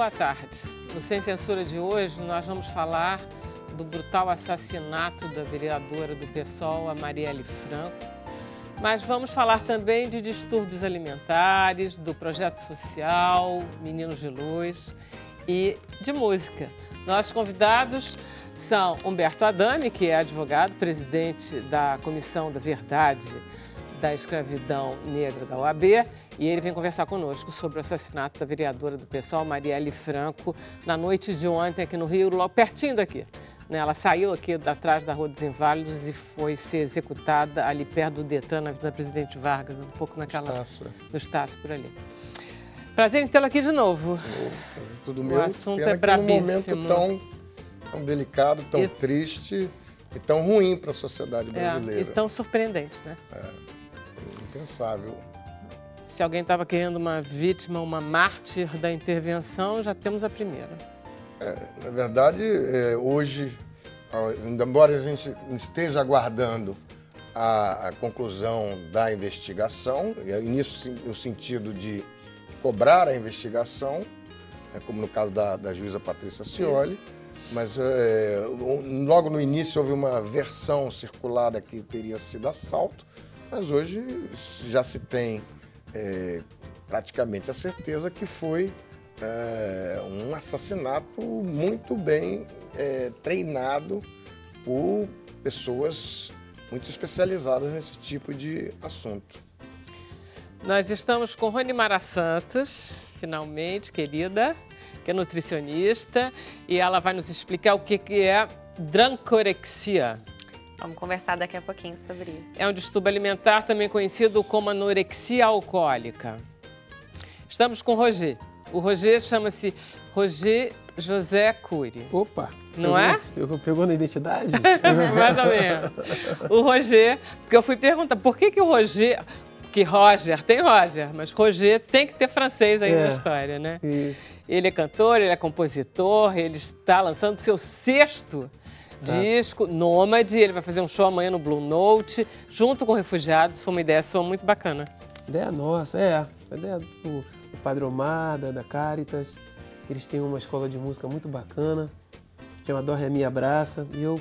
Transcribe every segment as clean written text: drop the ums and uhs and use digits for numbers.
boa tarde. No Sem Censura de hoje, nós vamos falar do brutal assassinato da vereadora do PSOL, a Marielle Franco. Mas vamos falar também de distúrbios alimentares, do projeto social, Meninos de Luz e de música. Nossos convidados são Humberto Adami, que é advogado, presidente da Comissão da Verdade da Escravidão Negra da OAB, e ele vem conversar conosco sobre o assassinato da vereadora do PSOL, Marielle Franco, na noite de ontem aqui no Rio, lá pertinho daqui. Ela saiu aqui atrás da Rua dos Inválidos e foi ser executada ali perto do Detran, na Avenida Presidente Vargas, um pouco naquela... No Estácio, por ali. Prazer em tê-lo aqui de novo. Tudo meu. O assunto é brabíssimo. Num momento tão delicado, tão triste e tão ruim para a sociedade brasileira. E tão surpreendente, né? Impensável. Se alguém estava querendo uma vítima, uma mártir da intervenção, já temos a primeira. Na verdade, hoje, embora a gente esteja aguardando a conclusão da investigação, e nisso no sentido de cobrar a investigação, como no caso da juíza Patrícia Scioli, mas logo no início houve uma versão circulada que teria sido assalto, mas hoje já se tem praticamente a certeza que foi um assassinato muito bem treinado por pessoas muito especializadas nesse tipo de assunto. Nós estamos com Rony Mara Santos, finalmente, querida, que é nutricionista, e ela vai nos explicar o que é drancorexia. Vamos conversar daqui a pouquinho sobre isso. É um distúrbio alimentar também conhecido como anorexia alcoólica. Estamos com o Roger. O Roger chama-se Roger José Cury. Opa! Não é? Pegou na identidade? Mais ou menos. O Roger, porque eu fui perguntar por que o Roger... Que Roger, tem Roger, mas Roger tem que ter francês aí na história, né? Isso. Ele é cantor, ele é compositor, ele está lançando seu 6º disco, Nômade. Ele vai fazer um show amanhã no Blue Note, junto com refugiados. Foi uma ideia sua muito bacana. Ideia nossa, a ideia do Padre Omar, da Caritas. Eles têm uma escola de música muito bacana, chama Dó Ré Mi Abraça, e eu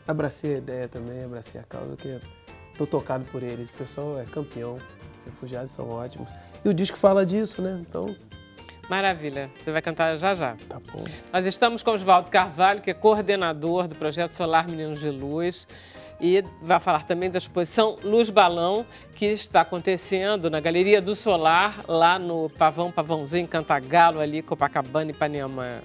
abracei a ideia também, abracei a causa, porque estou tocado por eles. O pessoal é campeão, refugiados são ótimos. E o disco fala disso, né? Então... Maravilha, você vai cantar já já. Tá bom. Nós estamos com o Oswaldo Carvalho, que é coordenador do Projeto Solar Meninos de Luz, e vai falar também da exposição Luz Balão, que está acontecendo na Galeria do Solar, lá no Pavãozinho, Cantagalo, ali, Copacabana, Ipanema.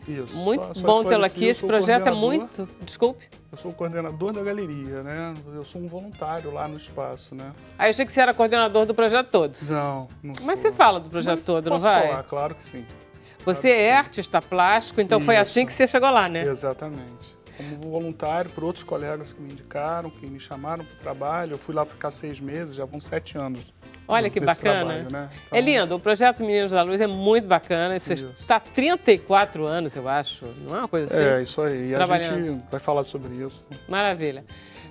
Isso. Muito bom tê-lo aqui. Esse projeto é muito... Desculpe. Eu sou o coordenador da galeria, né? Eu sou um voluntário lá no espaço, né? Aí eu achei que você era coordenador do projeto todo. Não Mas sou. você fala do projeto todo, não vai? Falar, claro que sim. Você é artista plástico, então foi assim que você chegou lá, né? Exatamente. Como voluntário, por outros colegas que me indicaram, que me chamaram para o trabalho. Eu fui lá ficar 6 meses, já vão 7 anos. Olha que bacana. Trabalho, né? Então... É lindo, o projeto Meninos da Luz é muito bacana. Você está há 34 anos, eu acho, não é uma coisa assim? É, isso aí. E a gente vai falar sobre isso. Maravilha.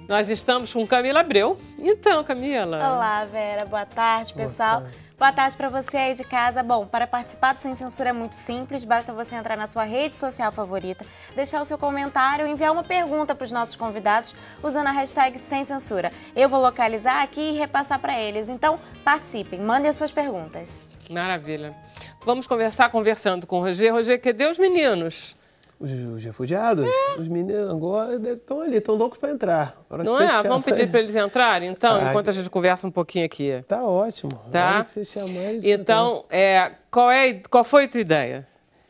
Nós estamos com Camila Abreu. Então, Camila. Olá, Vera. Boa tarde, pessoal. Boa tarde para você aí de casa. Bom, para participar do Sem Censura é muito simples, basta você entrar na sua rede social favorita, deixar o seu comentário e enviar uma pergunta para os nossos convidados usando a hashtag Sem Censura. Eu vou localizar aqui e repassar para eles. Então, participem, mandem as suas perguntas. Maravilha. Vamos conversando com o Roger. Roger, cadê os meninos? Os refugiados? Os meninos agora estão ali, estão loucos para entrar. Não é? Vamos pedir para eles entrarem, então, enquanto a gente conversa um pouquinho aqui. Tá ótimo. Tá? Que você chamar, então, qual foi a tua ideia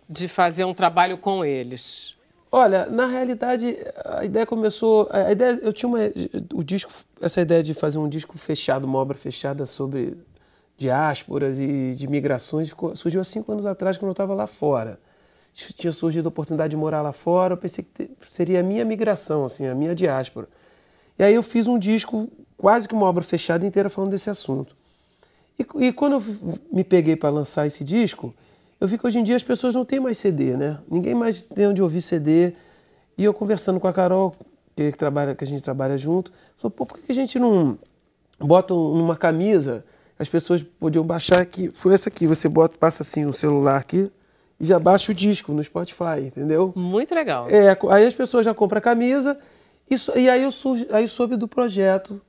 de fazer um trabalho com eles? Olha, na realidade, a ideia começou... Eu tinha essa ideia de fazer um disco fechado, uma obra fechada sobre diásporas e de migrações, surgiu há 5 anos atrás, quando eu estava lá fora. Tinha surgido a oportunidade de morar lá fora, eu pensei que seria a minha migração, assim, a minha diáspora. E aí eu fiz um disco, quase que uma obra fechada inteira falando desse assunto. E quando eu me peguei para lançar esse disco, eu vi que hoje em dia as pessoas não têm mais CD, né? Ninguém mais tem onde ouvir CD. E eu conversando com a Carol, que a gente trabalha junto, falou, pô, por que a gente não bota numa camisa, as pessoas podiam baixar aqui, foi essa aqui, você passa assim o celular aqui, e já baixa o disco no Spotify, entendeu? Muito legal. Aí as pessoas já compram a camisa e aí eu soube do projeto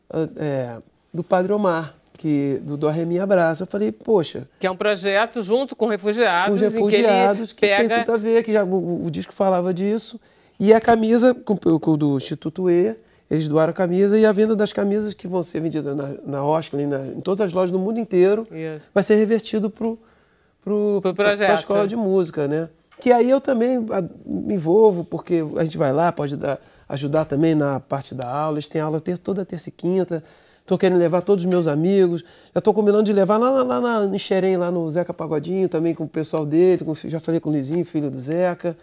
do Padre Omar, do Dó Ré Mi Abraça. Eu falei, poxa... Que é um projeto junto com refugiados. Com refugiados, que tem tudo a ver, que já, o disco falava disso. E a camisa, do Instituto E, eles doaram a camisa e a venda das camisas que vão ser vendidas na Oscar, em todas as lojas do mundo inteiro, vai ser revertido para a escola de música, né? Que aí eu também me envolvo, porque a gente vai lá, pode ajudar também na parte da aula. Eles têm aula toda terça e quinta. Estou querendo levar todos os meus amigos. Já estou combinando de levar lá em Xerém, lá no Zeca Pagodinho, também com o pessoal dele. Já falei com o Luizinho, filho do Zeca.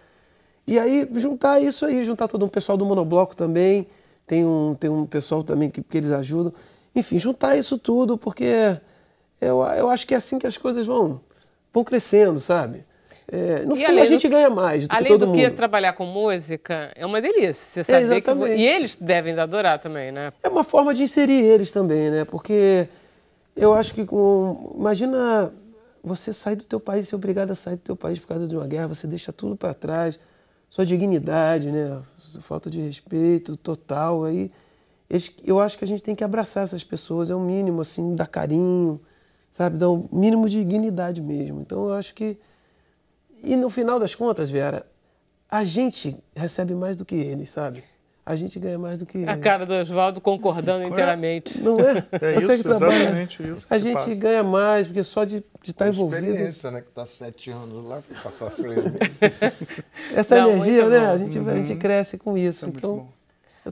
E aí, juntar isso aí, juntar todo o pessoal do Monobloco também. Tem um pessoal também que eles ajudam. Enfim, juntar isso tudo, porque eu acho que é assim que as coisas vão crescendo, sabe? No fundo, a gente ganha mais do que todo mundo. Além do que trabalhar com música, é uma delícia. Você saber que... E eles devem adorar também, né? É uma forma de inserir eles também, né? Porque eu acho que imagina você sair do teu país, ser obrigado a sair do teu país por causa de uma guerra, você deixa tudo para trás, sua dignidade, né? Falta de respeito total. Aí, eu acho que a gente tem que abraçar essas pessoas, é o mínimo, assim, dar carinho, sabe? Dar o mínimo de dignidade mesmo. Então, eu acho que... E no final das contas, Vera, a gente recebe mais do que eles, sabe? A gente ganha mais do que eles. A cara do Oswaldo concordando inteiramente. Não é? Você isso, que trabalha, exatamente isso que a gente ganha mais, porque só de estar envolvido... experiência, né? Que está 7 anos lá, foi passar 6 meses. Essa energia, né? A gente cresce com isso. Então,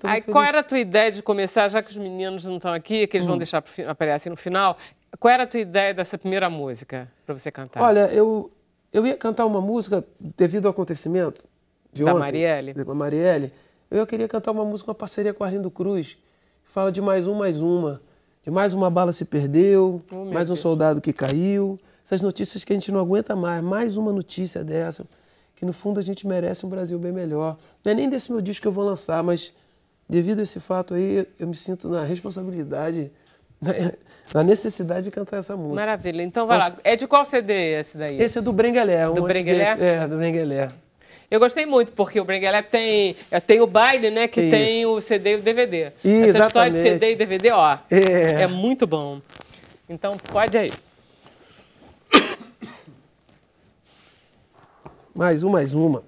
aí, qual era a tua ideia de começar, já que os meninos não estão aqui, que eles vão deixar aparecer no final, qual era a tua ideia dessa primeira música para você cantar? Olha, eu ia cantar uma música devido ao acontecimento de ontem. Da Marielle. Eu queria cantar uma música, uma parceria com a Arlindo Cruz, que fala de mais uma, de mais uma bala se perdeu, mais um soldado que caiu. Essas notícias que a gente não aguenta mais uma notícia dessa, que no fundo a gente merece um Brasil bem melhor. Não é nem desse meu disco que eu vou lançar, mas devido a esse fato aí, eu me sinto na responsabilidade, na necessidade de cantar essa música. Maravilha. Então vai lá. É de qual CD esse daí? Esse é do Brenguelé. Do Brenguelé? Do Brenguelé. Eu gostei muito, porque o Brenguelé tem o baile, né, que tem o CD e o DVD. Essa história de CD e DVD, ó, é muito bom. Então, pode aí. Mais uma.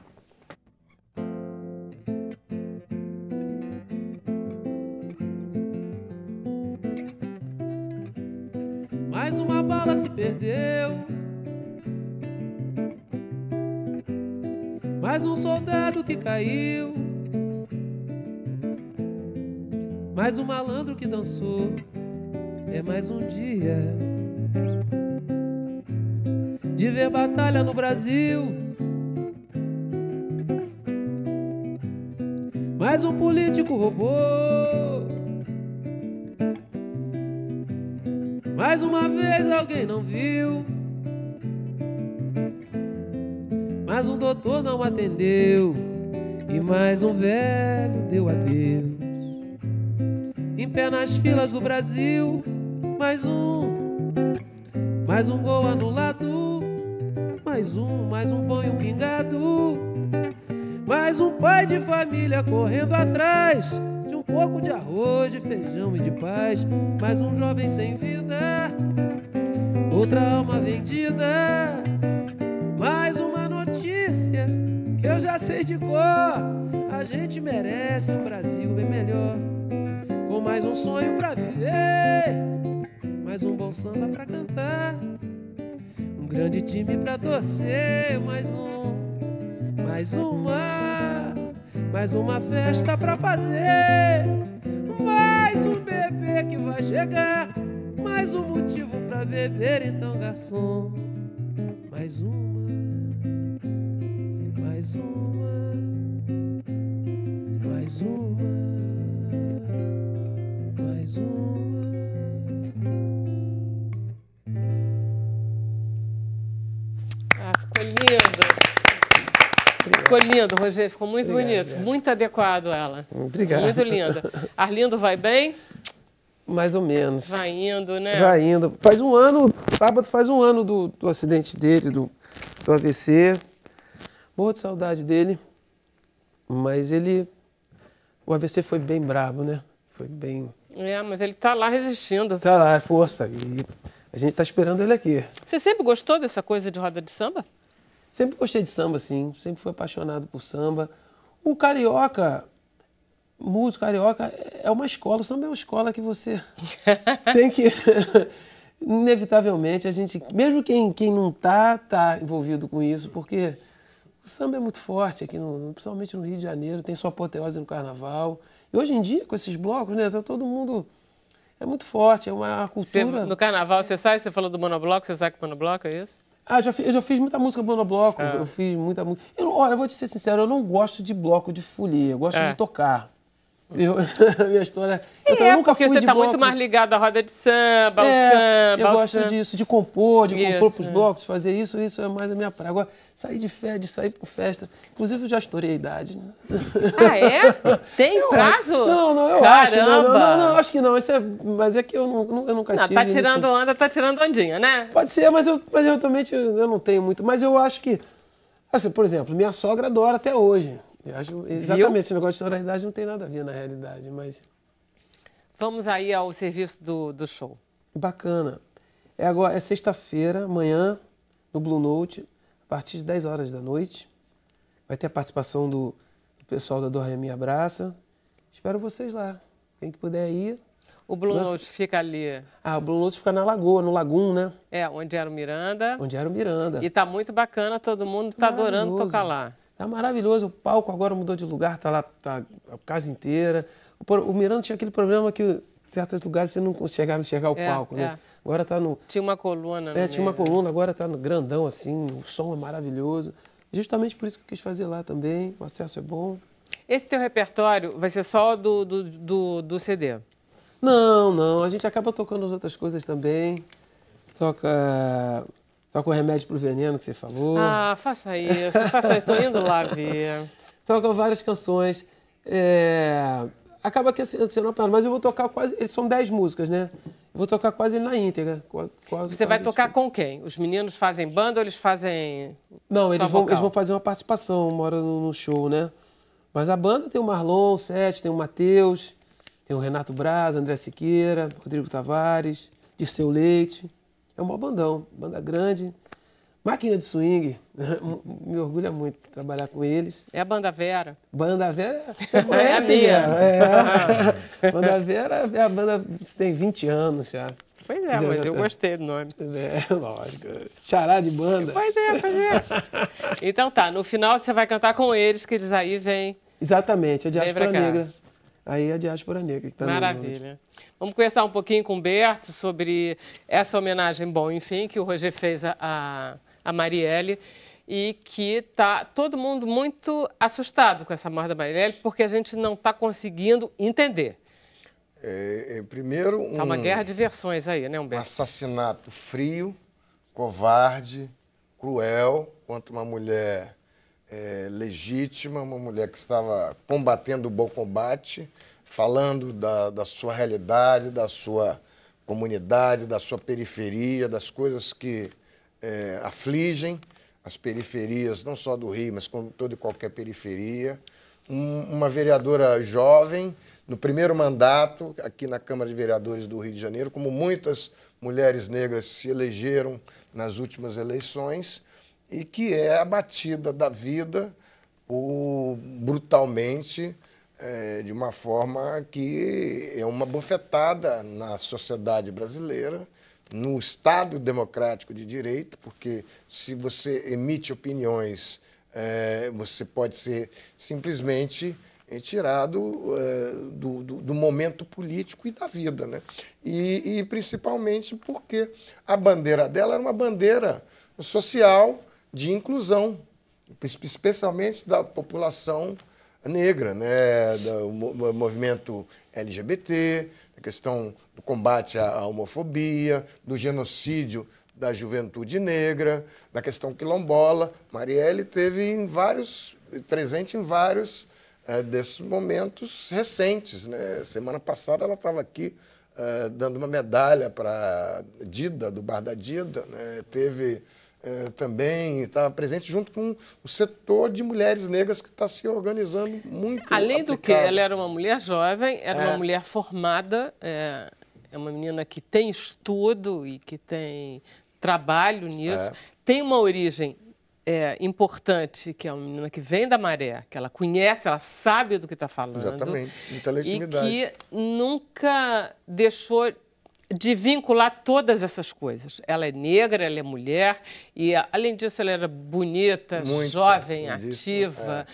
Mais uma bala se perdeu, mais um soldado que caiu, mais um malandro que dançou, é mais um dia de ver batalha no Brasil. Mais um político roubou, mais uma vez alguém não viu, mais um doutor não atendeu e mais um velho deu adeus. Em pé nas filas do Brasil, mais um gol anulado, mais um banho pingado, mais um pai de família correndo atrás de um pouco de arroz, de feijão e de paz, mais um jovem sem vida, outra alma vendida, mais uma notícia que eu já sei de cor. A gente merece um Brasil bem melhor, com mais um sonho pra viver, mais um bom samba pra cantar, um grande time pra torcer, mais uma festa pra fazer, mais um bebê que vai chegar, mais um motivo pra beber, então garçom, mais uma. Ficou lindo. Ficou lindo, Rogério, ficou muito bonito, muito adequado ela. Obrigado. Muito linda. Arlindo vai bem? Mais ou menos. Vai indo, né? Vai indo. Faz um ano, sábado faz um ano do acidente dele, do AVC. Morro de saudade dele, mas o AVC foi bem brabo, né? Foi bem... Mas ele tá lá resistindo. Tá lá, força. E a gente tá esperando ele aqui. Você sempre gostou dessa coisa de roda de samba? Sempre gostei de samba, sim. Sempre fui apaixonado por samba. O carioca, músico carioca, é uma escola. O samba é uma escola que você tem que... Inevitavelmente, a gente... Mesmo quem não tá envolvido com isso, porque o samba é muito forte aqui, principalmente no Rio de Janeiro. Tem sua apoteose no Carnaval. E hoje em dia, com esses blocos, né? Tá todo mundo... É muito forte, é uma cultura... No Carnaval, você falou do monobloco, você sabe que monobloco é isso? Eu já fiz muita música monobloco, eu fiz muita música... Olha, eu vou te ser sincero, eu não gosto de bloco de folia, eu gosto de tocar. Minha história... Eu nunca fui porque você está bloco. muito mais ligado à roda de samba, ao samba... Eu gosto disso, de compor para os Isso. blocos, fazer isso é mais a minha praia. Agora, sair de sair por festa... Inclusive, eu já estourei a idade. Né? Ah, é? Tem prazo? Não, eu acho. Não, acho que não. Mas é que eu nunca tive. Tá tirando onda, tá tirando ondinha, né? Pode ser, mas eu também não tenho muito. Mas eu acho que... Assim, por exemplo, minha sogra adora até hoje. Eu acho, exatamente, esse negócio de estourar a idade não tem nada a ver na realidade, mas... Vamos aí ao serviço do show. Bacana. É sexta-feira, amanhã, no Blue Note, a partir de 10 horas da noite. Vai ter a participação do pessoal da Do Re Mi Abraça. Espero vocês lá. Quem que puder ir. O Blue Note fica ali... O Blue Note fica na Lagoa, no Lagum, né? Onde era o Miranda. Onde era o Miranda. E tá muito bacana, todo mundo tá adorando tocar lá. Tá maravilhoso. O palco agora mudou de lugar, tá lá a casa inteira. O Miranda tinha aquele problema que em certos lugares você não conseguia enxergar o palco, né? Agora tá no... Tinha uma coluna, né? Tinha uma coluna, agora tá no grandão, assim, o som é maravilhoso. Justamente por isso que eu quis fazer lá também, o acesso é bom. Esse teu repertório vai ser só do CD? Não, a gente acaba tocando as outras coisas também. Toca o Remédio pro Veneno, que você falou. Faça isso, tô indo lá ver. Toca várias canções. Acaba que você não para, mas eu vou tocar quase... Eles são 10 músicas, né? Eu vou tocar quase na íntegra. Você vai tocar com quem? Os meninos fazem banda ou eles fazem... Não, eles vão fazer uma participação uma hora no show, né? Mas a banda tem o Marlon, o Sete, tem o Matheus, tem o Renato Braz, André Siqueira, Rodrigo Tavares, Dirceu Leite. É um maior bandão, banda grande. Máquina de swing, me orgulha muito trabalhar com eles. É a Banda Vera? Banda Vera, você conhece, Vera? Banda Vera é a banda que tem 20 anos já. Pois é, mas eu gostei do nome. Lógico. Xará de banda. Pois é. Então tá, no final você vai cantar com eles, que eles aí vêm. Exatamente, a Diáspora Negra. Aí a Diáspora Negra. Que tá Maravilha. Vamos conversar um pouquinho com o Humberto sobre essa homenagem, enfim, que o Roger fez a Marielle e que está todo mundo muito assustado com essa morte da Marielle porque a gente não está conseguindo entender. Primeiro, Tá uma guerra de versões aí, né, Humberto? Um assassinato frio, covarde, cruel contra uma mulher legítima, uma mulher que estava combatendo o bom combate, falando da sua realidade, da sua comunidade, da sua periferia, das coisas que afligem as periferias, não só do Rio, mas como toda e qualquer periferia. Uma vereadora jovem, no primeiro mandato, aqui na Câmara de Vereadores do Rio de Janeiro, como muitas mulheres negras se elegeram nas últimas eleições, e que é abatida da vida brutalmente, de uma forma que é uma bofetada na sociedade brasileira, no Estado democrático de direito, porque se você emite opiniões, você pode ser simplesmente tirado do momento político e da vida, né? E principalmente porque a bandeira dela era uma bandeira social de inclusão, especialmente da população negra, né? Do movimento LGBT, a questão do combate à homofobia, do genocídio da juventude negra, da questão quilombola. Marielle teve presente em vários desses momentos recentes, né? Semana passada ela estava aqui dando uma medalha para Dida, do Bar da Dida, né? Teve também está presente junto com o setor de mulheres negras que está se organizando muito. Além do que, ela era uma mulher jovem, era uma mulher formada, é uma menina que tem estudo e que tem trabalho nisso, tem uma origem importante, que é uma menina que vem da Maré, que ela conhece, ela sabe do que está falando. Exatamente, muita legitimidade. E que nunca deixou de vincular todas essas coisas. Ela é negra, ela é mulher, e, além disso, ela era bonita, muito jovem, ativa.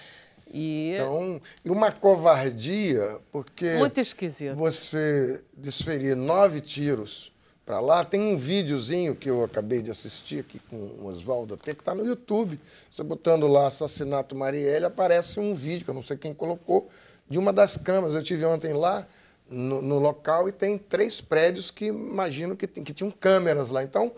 Então, e uma covardia, porque muito esquisito. Você desferir 9 tiros para lá, tem um videozinho que eu acabei de assistir aqui com o Oswaldo, até que está no YouTube. Você botando lá Assassinato Marielle, aparece um vídeo, que eu não sei quem colocou, de uma das câmeras. Eu tive ontem lá no local e tem 3 prédios que imagino que tinham câmeras lá. Então,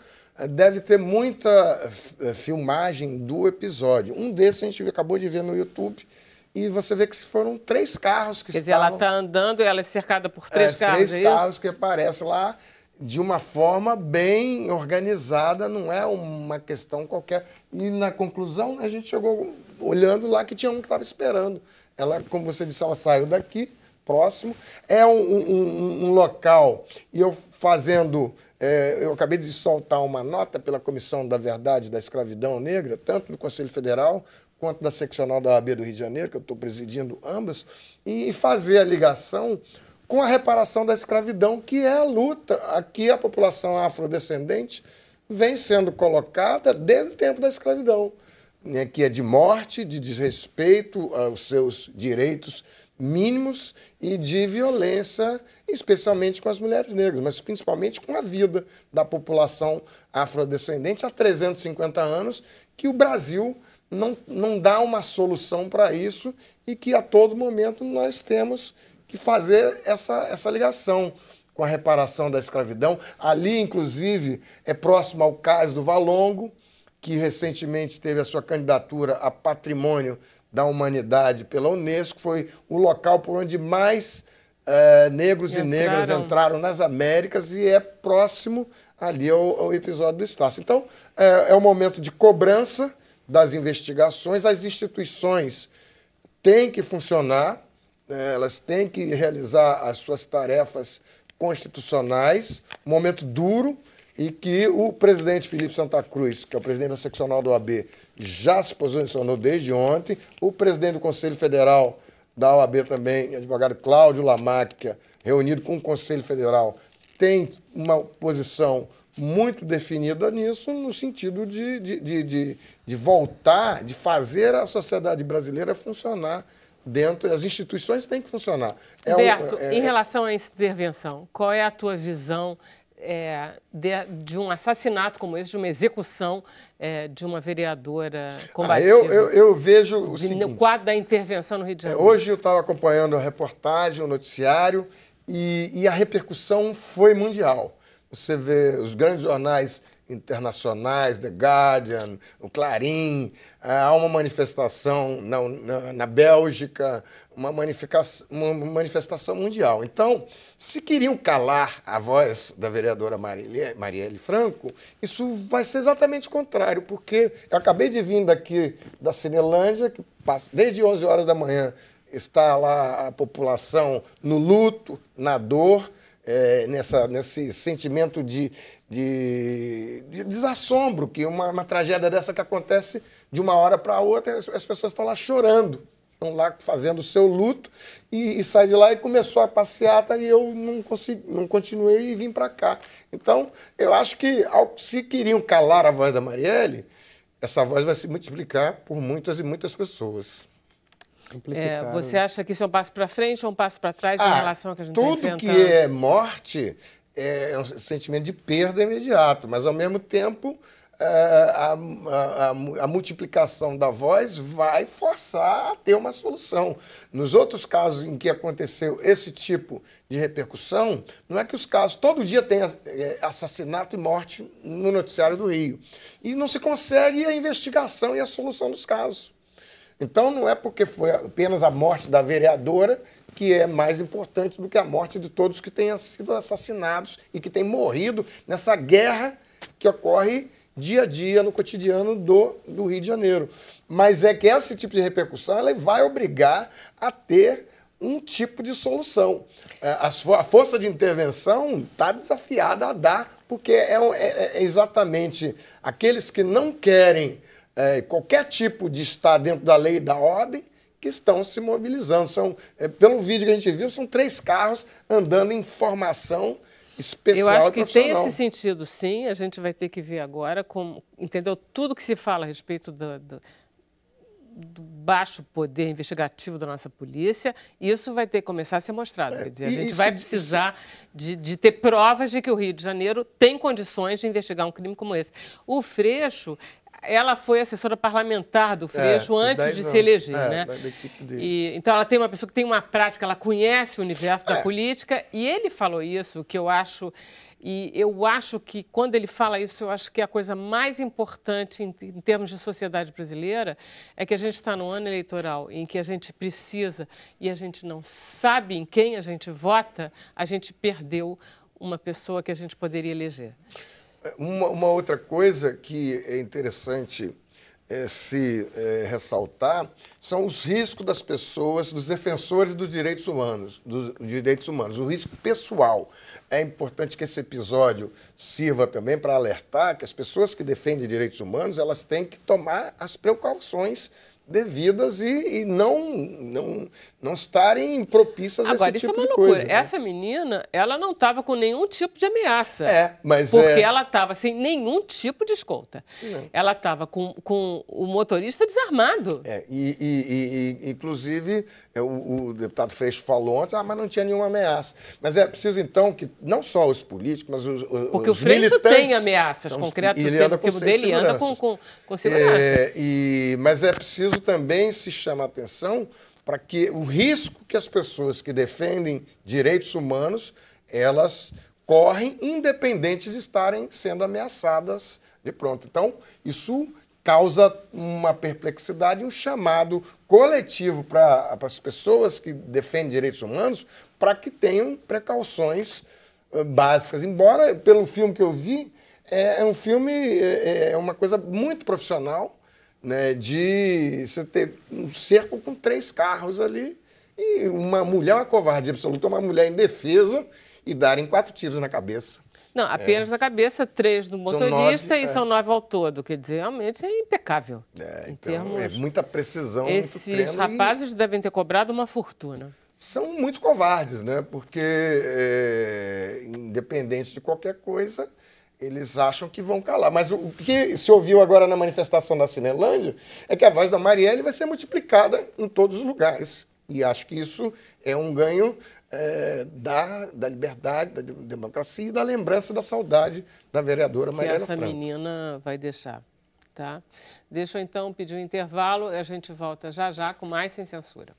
deve ter muita filmagem do episódio. Um desses a gente acabou de ver no YouTube e você vê que foram 3 carros que estavam... Quer dizer, ela está andando e ela é cercada por 3 carros, 3 carros que aparecem lá de uma forma bem organizada, não é uma questão qualquer. E, na conclusão, a gente chegou olhando lá que tinha um que estava esperando. Ela, como você disse, ela saiu daqui, próximo. É um local, e eu fazendo... eu acabei de soltar uma nota pela Comissão da Verdade da Escravidão Negra, tanto do Conselho Federal quanto da Seccional da OAB do Rio de Janeiro, que eu estou presidindo ambas, e fazer a ligação com a reparação da escravidão, que é a luta. Aqui a população afrodescendente vem sendo colocada desde o tempo da escravidão, né, que é de morte, de desrespeito aos seus direitos mínimos e de violência, especialmente com as mulheres negras, mas principalmente com a vida da população afrodescendente há 350 anos, que o Brasil não dá uma solução para isso e que a todo momento nós temos que fazer essa ligação com a reparação da escravidão. Ali, inclusive, é próximo ao Cais do Valongo, que recentemente teve a sua candidatura a Patrimônio da Humanidade pela Unesco, foi o local por onde mais negros e negras entraram nas Américas e é próximo ali ao episódio do Estácio. Então, é um momento de cobrança das investigações, as instituições têm que funcionar, elas têm que realizar as suas tarefas constitucionais, um momento duro, e que o presidente Felipe Santa Cruz, que é o presidente da seccional do OAB, já se posicionou desde ontem, o presidente do Conselho Federal da OAB também, advogado Cláudio Lamáquia, reunido com o Conselho Federal, tem uma posição muito definida nisso, no sentido de voltar, de fazer a sociedade brasileira funcionar dentro, as instituições têm que funcionar. Berto, em relação a essa intervenção, qual é a tua visão de um assassinato como esse, de uma execução de uma vereadora combativa? Eu vejo o seguinte... No quadro da intervenção no Rio de Janeiro. Hoje eu estava acompanhando a reportagem, o noticiário, e a repercussão foi mundial. Você vê os grandes jornais internacionais, The Guardian, o Clarim, há uma manifestação na Bélgica, uma manifestação mundial. Então, se queriam calar a voz da vereadora Marielle Franco, isso vai ser exatamente o contrário, porque eu acabei de vir daqui da Cinelândia, que passa desde 11 horas da manhã, está lá a população no luto, na dor, nesse sentimento de desassombro, que uma tragédia dessa que acontece de uma hora para outra, as pessoas estão lá chorando, estão lá fazendo o seu luto, e sai de lá e começou a passeata e eu não continuei e vim para cá. Então, eu acho que se queriam calar a voz da Marielle, essa voz vai se multiplicar por muitas e muitas pessoas. Você acha que isso é um passo para frente ou um passo para trás em relação ao que a gente está enfrentando? Tudo que é morte é um sentimento de perda imediato, mas, ao mesmo tempo, a multiplicação da voz vai forçar a ter uma solução. Nos outros casos em que aconteceu esse tipo de repercussão, não é que os casos... Todo dia tem assassinato e morte no noticiário do Rio. E não se consegue a investigação e a solução dos casos. Então, não é porque foi apenas a morte da vereadora que é mais importante do que a morte de todos que tenham sido assassinados e que têm morrido nessa guerra que ocorre dia a dia, no cotidiano do Rio de Janeiro. Mas é que esse tipo de repercussão ela vai obrigar a ter um tipo de solução. A força de intervenção está desafiada a dar, porque é exatamente aqueles que não querem qualquer tipo de estar dentro da lei e da ordem que estão se mobilizando. Pelo vídeo que a gente viu, são 3 carros andando em formação especial. Eu acho que tem esse sentido, sim. A gente vai ter que ver agora, entendeu? Tudo que se fala a respeito do baixo poder investigativo da nossa polícia, isso vai ter que começar a ser mostrado. Quer dizer, a gente vai precisar de ter provas de que o Rio de Janeiro tem condições de investigar um crime como esse. O Freixo, ela foi assessora parlamentar do Freixo antes de se eleger, né? Da equipe dele. Então, ela tem uma pessoa que tem uma prática, ela conhece o universo da política, e ele falou isso, que eu acho... E eu acho que, quando ele fala isso, eu acho que a coisa mais importante em termos de sociedade brasileira é que a gente está no ano eleitoral em que a gente precisa e a gente não sabe em quem a gente vota, a gente perdeu uma pessoa que a gente poderia eleger. Uma outra coisa que é interessante se ressaltar são os riscos das pessoas, dos defensores dos direitos humanos, o risco pessoal. É importante que esse episódio sirva também para alertar que as pessoas que defendem direitos humanos, elas têm que tomar as precauções devidas e não estarem propícias a esse tipo de coisa. Agora, isso é uma loucura. Né? Essa menina, ela não estava com nenhum tipo de ameaça. Porque ela estava sem nenhum tipo de escolta. Não. Ela estava com o motorista desarmado. Inclusive, o deputado Freixo falou ontem, mas não tinha nenhuma ameaça. Mas é preciso, então, que não só os políticos, mas os porque o Freixo tem ameaças concretas, ele anda com dele anda com segurança. Mas é preciso também se chama a atenção para que o risco que as pessoas que defendem direitos humanos, elas correm independente de estarem sendo ameaçadas de pronto. Então, isso causa uma perplexidade, um chamado coletivo para as pessoas que defendem direitos humanos para que tenham precauções básicas. Embora, pelo filme que eu vi, é um filme, é uma coisa muito profissional, né, de você ter um cerco com 3 carros ali e uma mulher, uma covardia absoluta, uma mulher indefesa e darem 4 tiros na cabeça. Não, apenas na cabeça, 3 do motorista e são 9 ao todo. Quer dizer, realmente é impecável. Então, é muita precisão, esses muito treino. Rapazes devem ter cobrado uma fortuna. São muito covardes, né? Porque, independente de qualquer coisa, eles acham que vão calar. Mas o que se ouviu agora na manifestação da Cinelândia é que a voz da Marielle vai ser multiplicada em todos os lugares. E acho que isso é um ganho da liberdade, da democracia e da lembrança da saudade da vereadora Marielle Franco. Que essa menina vai deixar, tá? Deixa eu então pedir um intervalo e a gente volta já já com mais Sem Censura.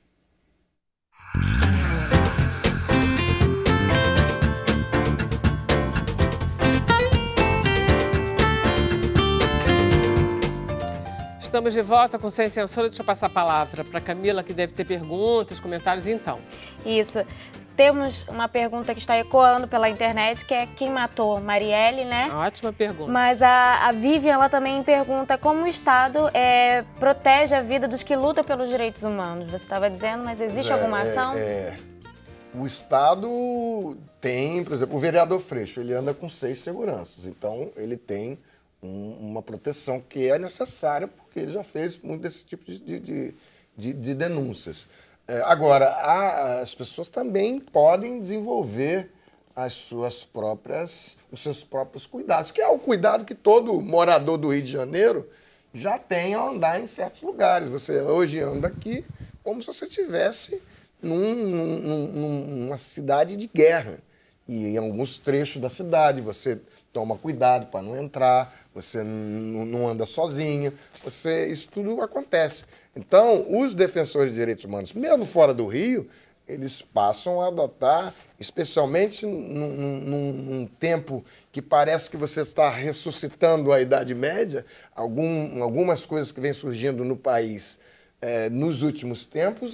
Estamos de volta com Sem Censura. Deixa eu passar a palavra para a Camila, que deve ter perguntas, comentários, então. Isso. Temos uma pergunta que está ecoando pela internet, que é quem matou Marielle, né? Ótima pergunta. Mas a Vivian, ela também pergunta como o Estado protege a vida dos que lutam pelos direitos humanos. Você estava dizendo, mas existe alguma ação? O Estado tem, por exemplo, o vereador Freixo, ele anda com 6 seguranças, então ele tem uma proteção que é necessária, porque ele já fez muito desse tipo de denúncias. Agora, as pessoas também podem desenvolver os seus próprios cuidados, que é o cuidado que todo morador do Rio de Janeiro já tem ao andar em certos lugares. Você hoje anda aqui como se você estivesse numa cidade de guerra. E em alguns trechos da cidade você toma cuidado para não entrar, você não anda sozinho, isso tudo acontece. Então, os defensores de direitos humanos, mesmo fora do Rio, eles passam a adotar, especialmente num tempo que parece que você está ressuscitando a Idade Média, algumas coisas que vêm surgindo no país nos últimos tempos,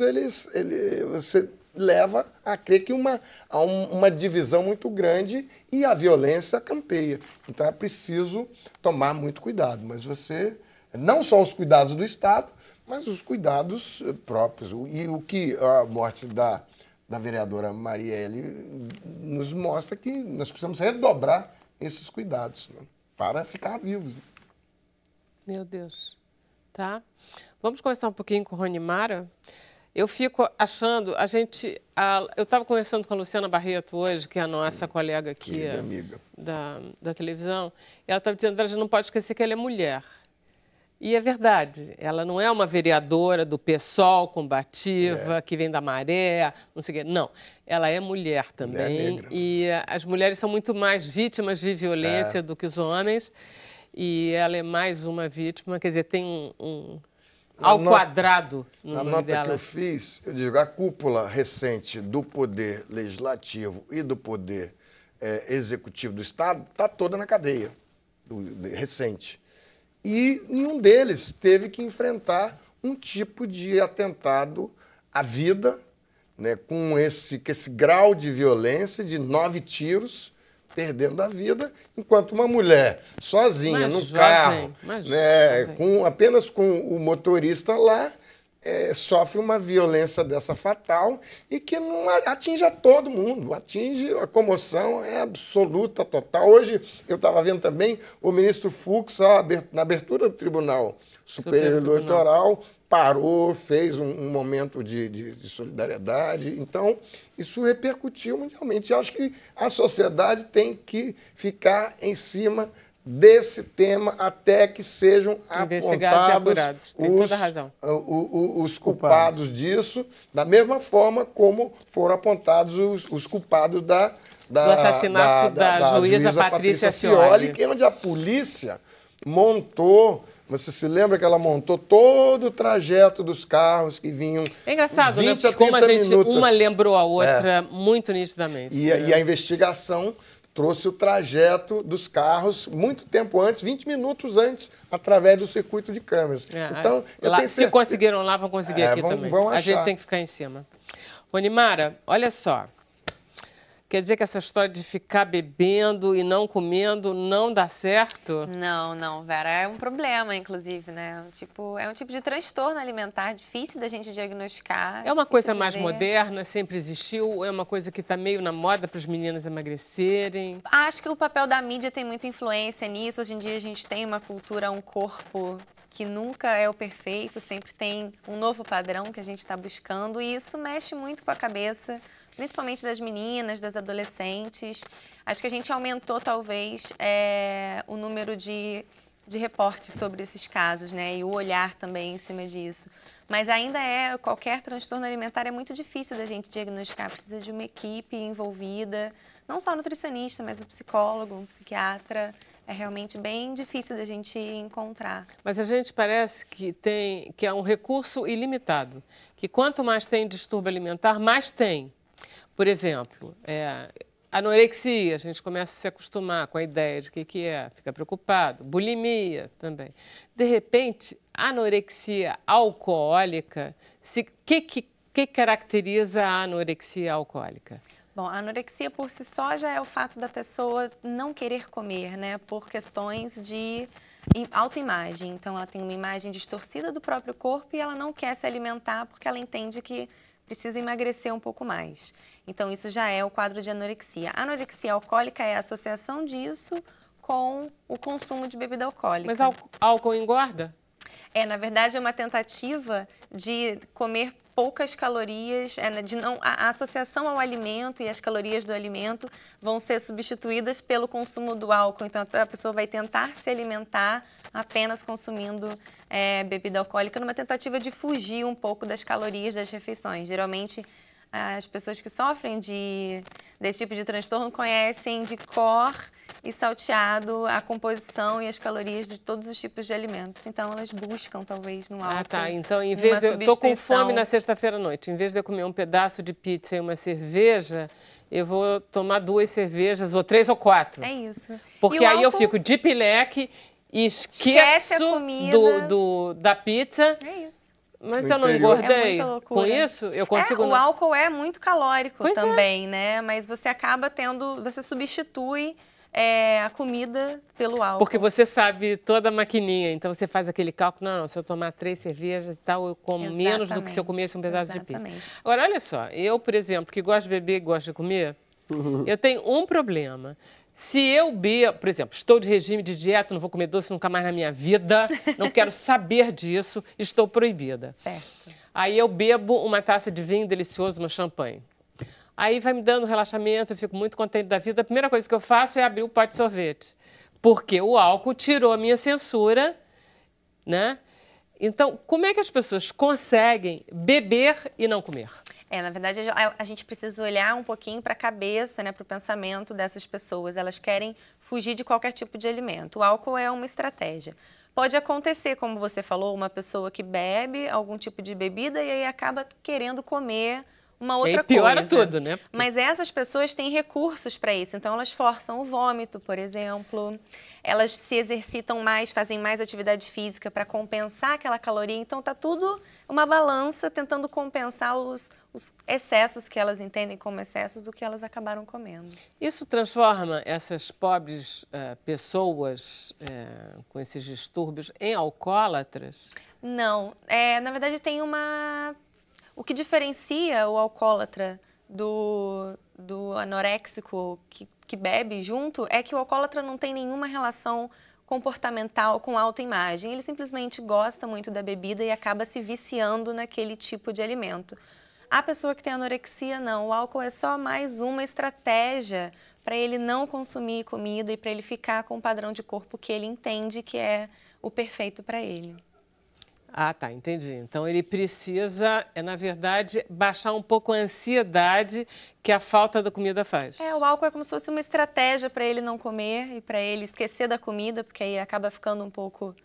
você leva a crer que há uma divisão muito grande e a violência campeia. Então é preciso tomar muito cuidado. Mas não só os cuidados do Estado, mas os cuidados próprios. E o que a morte da vereadora Marielle nos mostra que nós precisamos redobrar esses cuidados, né, para ficar vivos. Meu Deus. Tá? Vamos conversar um pouquinho com Ronimara. Eu fico achando, eu estava conversando com a Luciana Barreto hoje, que é a nossa colega aqui da televisão, e ela estava dizendo que a gente não pode esquecer que ela é mulher. E é verdade, ela não é uma vereadora do PSOL combativa, que vem da Maré, não sei o quê. Não, ela é mulher também. Negra. E as mulheres são muito mais vítimas de violência do que os homens. E ela é mais uma vítima, quer dizer, tem ao quadrado no nome dela. Na nota que eu fiz, eu digo, a cúpula recente do Poder Legislativo e do Poder Executivo do Estado está toda na cadeia, recente. E nenhum deles teve que enfrentar um tipo de atentado à vida, né, com esse grau de violência de 9 tiros, perdendo a vida, enquanto uma mulher sozinha no carro, né, apenas com o motorista lá, sofre uma violência dessa fatal e que não atinge a todo mundo, a comoção é absoluta, total. Hoje eu estava vendo também o ministro Fux, na abertura do Tribunal Superior Eleitoral, parou, fez um momento de solidariedade. Então, isso repercutiu mundialmente. Eu acho que a sociedade tem que ficar em cima desse tema até que sejam apontados os culpados disso, da mesma forma como foram apontados os culpados do assassinato da juíza Patrícia Scioli, que é onde a polícia montou. Você se lembra que ela montou todo o trajeto dos carros que vinham. É engraçado, 20 né? a 30 Como a gente, minutos. uma lembrou a outra muito nitidamente. E a investigação trouxe o trajeto dos carros muito tempo antes, 20 minutos antes, através do circuito de câmeras. Então, se conseguiram lá, vão conseguir aqui também. A gente tem que ficar em cima. Ronimara, olha só. Quer dizer que essa história de ficar bebendo e não comendo não dá certo? Não, Vera. É um problema, inclusive, né? É um tipo de transtorno alimentar difícil da gente diagnosticar. É uma coisa mais moderna, sempre existiu? É uma coisa que está meio na moda para as meninas emagrecerem? Acho que o papel da mídia tem muita influência nisso. Hoje em dia a gente tem uma cultura, um corpo que nunca é o perfeito, sempre tem um novo padrão que a gente está buscando e isso mexe muito com a cabeça, principalmente das meninas, das adolescentes. Acho que a gente aumentou, talvez, o número de reportes sobre esses casos, né? E o olhar também em cima disso. Mas ainda qualquer transtorno alimentar é muito difícil da gente diagnosticar. Precisa de uma equipe envolvida, não só o nutricionista, mas o psicólogo, o psiquiatra. É realmente bem difícil da gente encontrar. Mas a gente parece que é um recurso ilimitado. Que quanto mais tem distúrbio alimentar, mais tem. Por exemplo, anorexia, a gente começa a se acostumar com a ideia de que é, fica preocupado. Bulimia também. De repente, anorexia alcoólica, que caracteriza a anorexia alcoólica? Bom, a anorexia por si só já é o fato da pessoa não querer comer, né? Por questões de autoimagem. Então, ela tem uma imagem distorcida do próprio corpo e ela não quer se alimentar porque ela entende que precisa emagrecer um pouco mais. Então, isso já é o quadro de anorexia. A anorexia alcoólica é a associação disso com o consumo de bebida alcoólica. Mas álcool engorda? Na verdade, é uma tentativa de comer poucas calorias, a associação ao alimento e as calorias do alimento vão ser substituídas pelo consumo do álcool. Então, a pessoa vai tentar se alimentar apenas consumindo bebida alcoólica numa tentativa de fugir um pouco das calorias das refeições. Geralmente, as pessoas que sofrem desse tipo de transtorno conhecem de cor e salteado a composição e as calorias de todos os tipos de alimentos. Então, elas buscam, talvez, no álcool. Tá. Então, em vez de eu estou com fome na sexta-feira à noite, em vez de eu comer um pedaço de pizza e uma cerveja, eu vou tomar 2 cervejas, ou 3 ou 4. É isso. Porque aí eu fico de pileque e esqueço a comida. da pizza. É isso. Mas No eu não interior. engordei. É muita loucura. Com isso, eu consigo... O álcool é muito calórico Pois é. também, né? Mas você acaba tendo... Você substitui a comida pelo álcool. Porque você sabe toda a maquininha, então você faz aquele cálculo, não, se eu tomar 3 cervejas e tal, eu como menos do que se eu comesse um pedaço de pizza. Exatamente. Agora, olha só, eu, por exemplo, que gosto de beber e gosto de comer, eu tenho um problema. Se eu bebo, por exemplo, estou de regime de dieta, não vou comer doce nunca mais na minha vida, não quero saber disso, estou proibida. Certo. Aí eu bebo uma taça de vinho delicioso, uma champanhe. Aí vai me dando relaxamento, eu fico muito contente da vida. A primeira coisa que eu faço é abrir o pote de sorvete. Porque o álcool tirou a minha censura, né? Então, como é que as pessoas conseguem beber e não comer? Na verdade, a gente precisa olhar um pouquinho para a cabeça, né, para o pensamento dessas pessoas. Elas querem fugir de qualquer tipo de alimento. O álcool é uma estratégia. Pode acontecer, como você falou, uma pessoa que bebe algum tipo de bebida e aí acaba querendo comer uma outra coisa. Piora tudo, né? Mas essas pessoas têm recursos para isso. Então, elas forçam o vômito, por exemplo. Elas se exercitam mais, fazem mais atividade física para compensar aquela caloria. Então, tá tudo uma balança tentando compensar os excessos que elas entendem como excessos do que elas acabaram comendo. Isso transforma essas pobres pessoas com esses distúrbios em alcoólatras? Não. Na verdade, tem uma... O que diferencia o alcoólatra do anoréxico que bebe junto é que o alcoólatra não tem nenhuma relação comportamental com autoimagem. Ele simplesmente gosta muito da bebida e acaba se viciando naquele tipo de alimento. A pessoa que tem anorexia, não. O álcool é só mais uma estratégia para ele não consumir comida e para ele ficar com o padrão de corpo que ele entende que é o perfeito para ele. Ah, tá, entendi. Então ele precisa, na verdade, baixar um pouco a ansiedade que a falta da comida faz. O álcool é como se fosse uma estratégia para ele não comer e para ele esquecer da comida, porque aí acaba ficando um pouco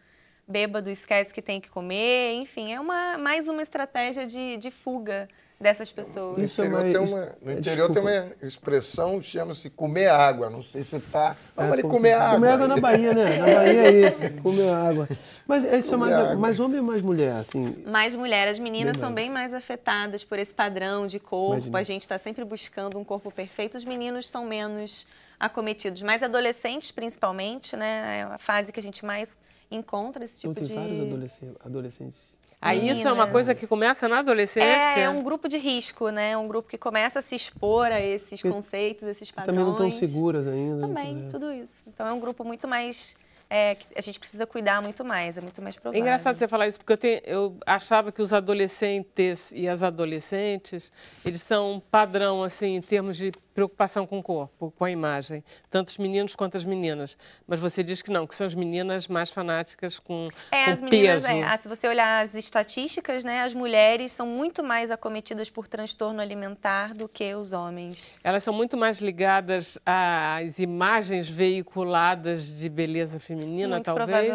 bêbado, esquece que tem que comer, enfim, mais uma estratégia de fuga dessas pessoas. No interior tem uma expressão que chama-se comer água. Não sei se está... Vamos ali comer água. Comer água na Bahia, né? Na Bahia é isso, comer água. Mas isso é mais homem ou mais mulher? Assim? Mais mulher. As meninas são bem mais afetadas por esse padrão de corpo. Imagina. A gente está sempre buscando um corpo perfeito. Os meninos são menos acometidos. Mas adolescentes, principalmente, né? É a fase que a gente mais encontra esse tipo de... Tem vários adolescentes. Aí isso é uma coisa que começa na adolescência? É um grupo de risco, né? Um grupo que começa a se expor a esses conceitos, esses padrões. Também não estão seguras ainda. Também, tudo isso. Então é um grupo muito mais... que a gente precisa cuidar muito mais, é muito mais provável. É engraçado você falar isso, porque eu achava que os adolescentes e as adolescentes, eles são um padrão, assim, em termos de preocupação com o corpo, com a imagem, tanto os meninos quanto as meninas. Mas você diz que não, que são as meninas mais fanáticas com as meninas, peso. Se você olhar as estatísticas, né, as mulheres são muito mais acometidas por transtorno alimentar do que os homens. Elas são muito mais ligadas às imagens veiculadas de beleza feminina, muito talvez?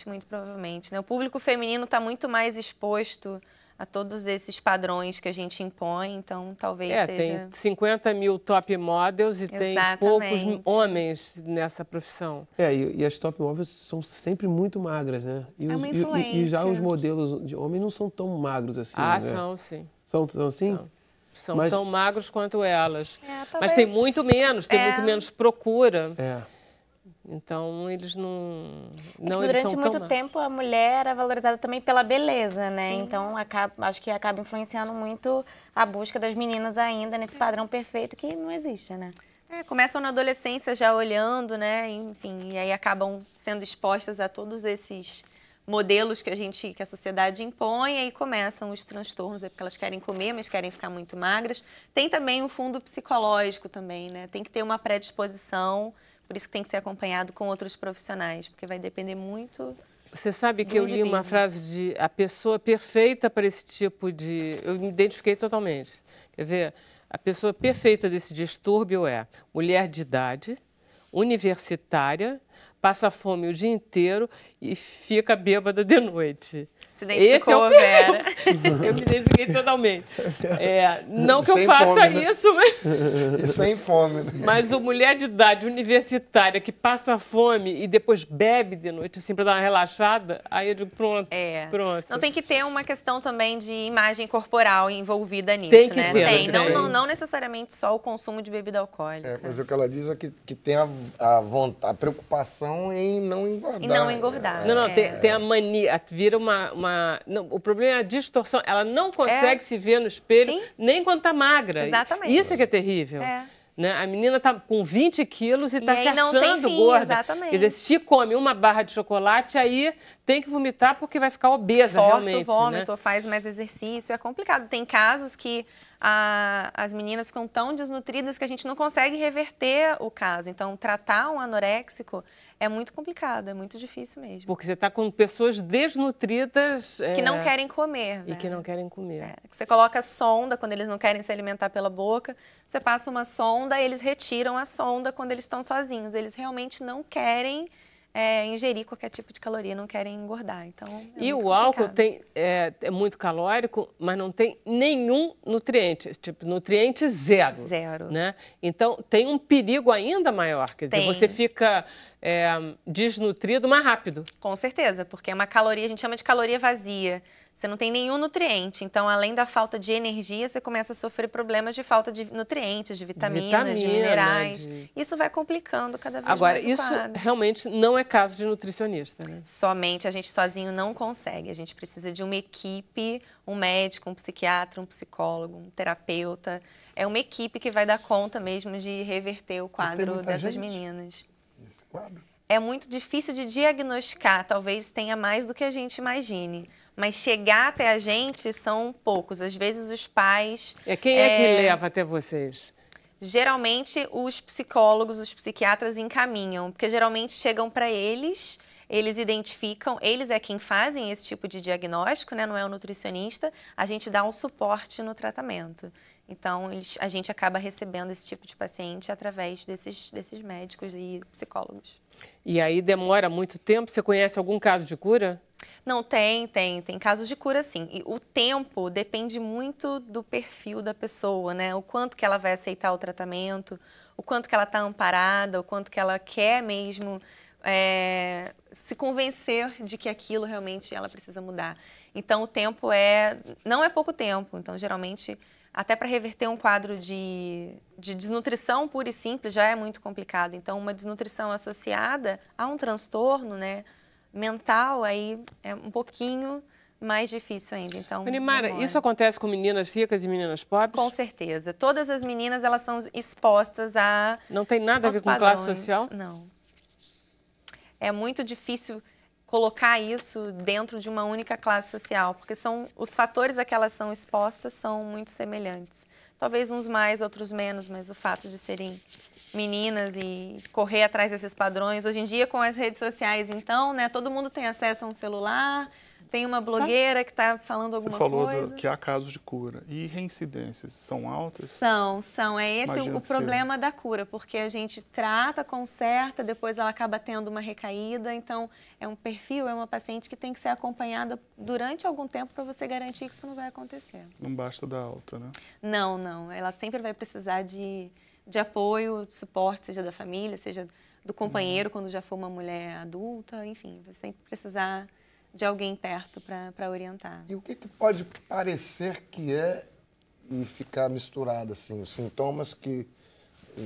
Muito provavelmente. Né? O público feminino está muito mais exposto a todos esses padrões que a gente impõe, então talvez seja... Tem 50 mil top models e tem poucos homens nessa profissão. E as top models são sempre muito magras, né? Uma influência. E já os modelos de homem não são tão magros assim, né? São sim. São assim? São tão magros quanto elas. Mas tem muito menos, muito menos procura. Então, eles não durante muito tempo, a mulher era valorizada também pela beleza, né? Sim. Então, acho que acaba influenciando muito a busca das meninas ainda nesse padrão perfeito que não existe, né? Começam na adolescência já olhando, né? Enfim, e aí acabam sendo expostas a todos esses modelos que a sociedade impõe, e aí começam os transtornos, porque elas querem comer, mas querem ficar muito magras. Tem também um fundo psicológico também, né? Tem que ter uma predisposição. Por isso que tem que ser acompanhado com outros profissionais, porque vai depender muito. Você sabe que eu li uma frase de a pessoa perfeita para esse tipo de... Eu me identifiquei totalmente. Quer ver? A pessoa perfeita desse distúrbio é mulher de idade, universitária, passa fome o dia inteiro e fica bêbada de noite. Se identificou, Vera? Eu me identifiquei totalmente. Não que eu faça fome, né? isso, mas... E sem fome, né? Mas a mulher de idade universitária que passa fome e depois bebe de noite, assim, para dar uma relaxada, aí eu digo, pronto, pronto. Não tem que ter uma questão também de imagem corporal envolvida nisso, Tem que né? ter, Tem. tem. Não necessariamente só o consumo de bebida alcoólica. Mas o que ela diz é que tem a vontade, a preocupação em não engordar. E não engordar. Não, tem a mania, vira não, o problema é a distorção. Ela não consegue se ver no espelho, Sim. nem quando tá magra. Exatamente. Isso é que é terrível. Né? A menina tá com 20 quilos e tá se não tem achando fim, gorda. exatamente. Quer dizer, se come uma barra de chocolate, aí tem que vomitar porque vai ficar obesa realmente. Força o vômito, né? faz mais exercício, é complicado. Tem casos que as meninas ficam tão desnutridas que a gente não consegue reverter o caso. Então, tratar um anoréxico é muito complicado, é muito difícil mesmo. Porque você está com pessoas desnutridas... Que não querem comer, E que não querem comer. Você coloca sonda quando eles não querem se alimentar pela boca, você passa uma sonda e eles retiram a sonda quando eles estão sozinhos. Eles realmente não querem ingerir qualquer tipo de caloria, não querem engordar. Então, e o álcool é muito calórico, mas não tem nenhum nutriente, tipo, nutriente zero. Zero. Né? Então, tem um perigo ainda maior, quer dizer, você fica desnutrido mais rápido. Com certeza, porque é uma caloria, a gente chama de caloria vazia. Você não tem nenhum nutriente, então além da falta de energia, você começa a sofrer problemas de falta de nutrientes, de vitaminas, de minerais. Isso vai complicando cada vez mais o quadro. Agora, isso realmente não é caso de nutricionista, né? Somente a gente sozinho não consegue. A gente precisa de uma equipe, um médico, um psiquiatra, um psicólogo, um terapeuta. É uma equipe que vai dar conta mesmo de reverter o quadro dessas meninas. Esse quadro? É muito difícil de diagnosticar, talvez tenha mais do que a gente imagine. Mas chegar até a gente são poucos. Às vezes os pais... Quem é que leva até vocês? Geralmente os psicólogos, os psiquiatras encaminham, porque geralmente chegam para eles, eles identificam, eles é quem fazem esse tipo de diagnóstico, né? Não é o nutricionista, a gente dá um suporte no tratamento. Então, a gente acaba recebendo esse tipo de paciente através desses médicos e psicólogos. E aí demora muito tempo? Você conhece algum caso de cura? Não, tem casos de cura, sim. E o tempo depende muito do perfil da pessoa, né? O quanto que ela vai aceitar o tratamento, o quanto que ela está amparada, o quanto que ela quer mesmo se convencer de que aquilo realmente ela precisa mudar. Então, o tempo não é pouco tempo. Então, geralmente, até para reverter um quadro de desnutrição pura e simples já é muito complicado. Então, uma desnutrição associada a um transtorno, né, mental, aí é um pouquinho mais difícil ainda. Então, Animara, isso acontece com meninas ricas e meninas pobres? Com certeza. Todas as meninas, elas são expostas a... Não tem nada a ver com classe social? Não. É muito difícil colocar isso dentro de uma única classe social, porque os fatores a que elas são expostas são muito semelhantes. Talvez uns mais, outros menos, mas o fato de serem meninas e correr atrás desses padrões. Hoje em dia, com as redes sociais, então, né, todo mundo tem acesso a um celular, tem uma blogueira que está falando alguma coisa. Você falou que há casos de cura. E reincidências são altas? São. É esse o problema da cura, porque a gente trata, conserta, depois ela acaba tendo uma recaída. Então, é um perfil, é uma paciente que tem que ser acompanhada durante algum tempo para você garantir que isso não vai acontecer. Não basta dar alta, né? Não. Ela sempre vai precisar de apoio, de suporte, seja da família, seja do companheiro, quando já for uma mulher adulta, enfim, vai sempre precisar de alguém perto para orientar. E o que pode parecer que e ficar misturado, assim, os sintomas que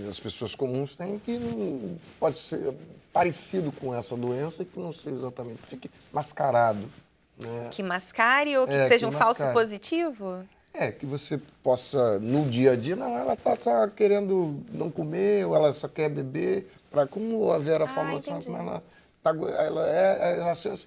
as pessoas comuns têm que não pode ser parecido com essa doença e que não seja exatamente, fique mascarado. Né? Que mascare ou que seja um falso positivo? Que você possa, no dia a dia, não, ela está querendo não comer, ou ela só quer beber, como a Vera falou,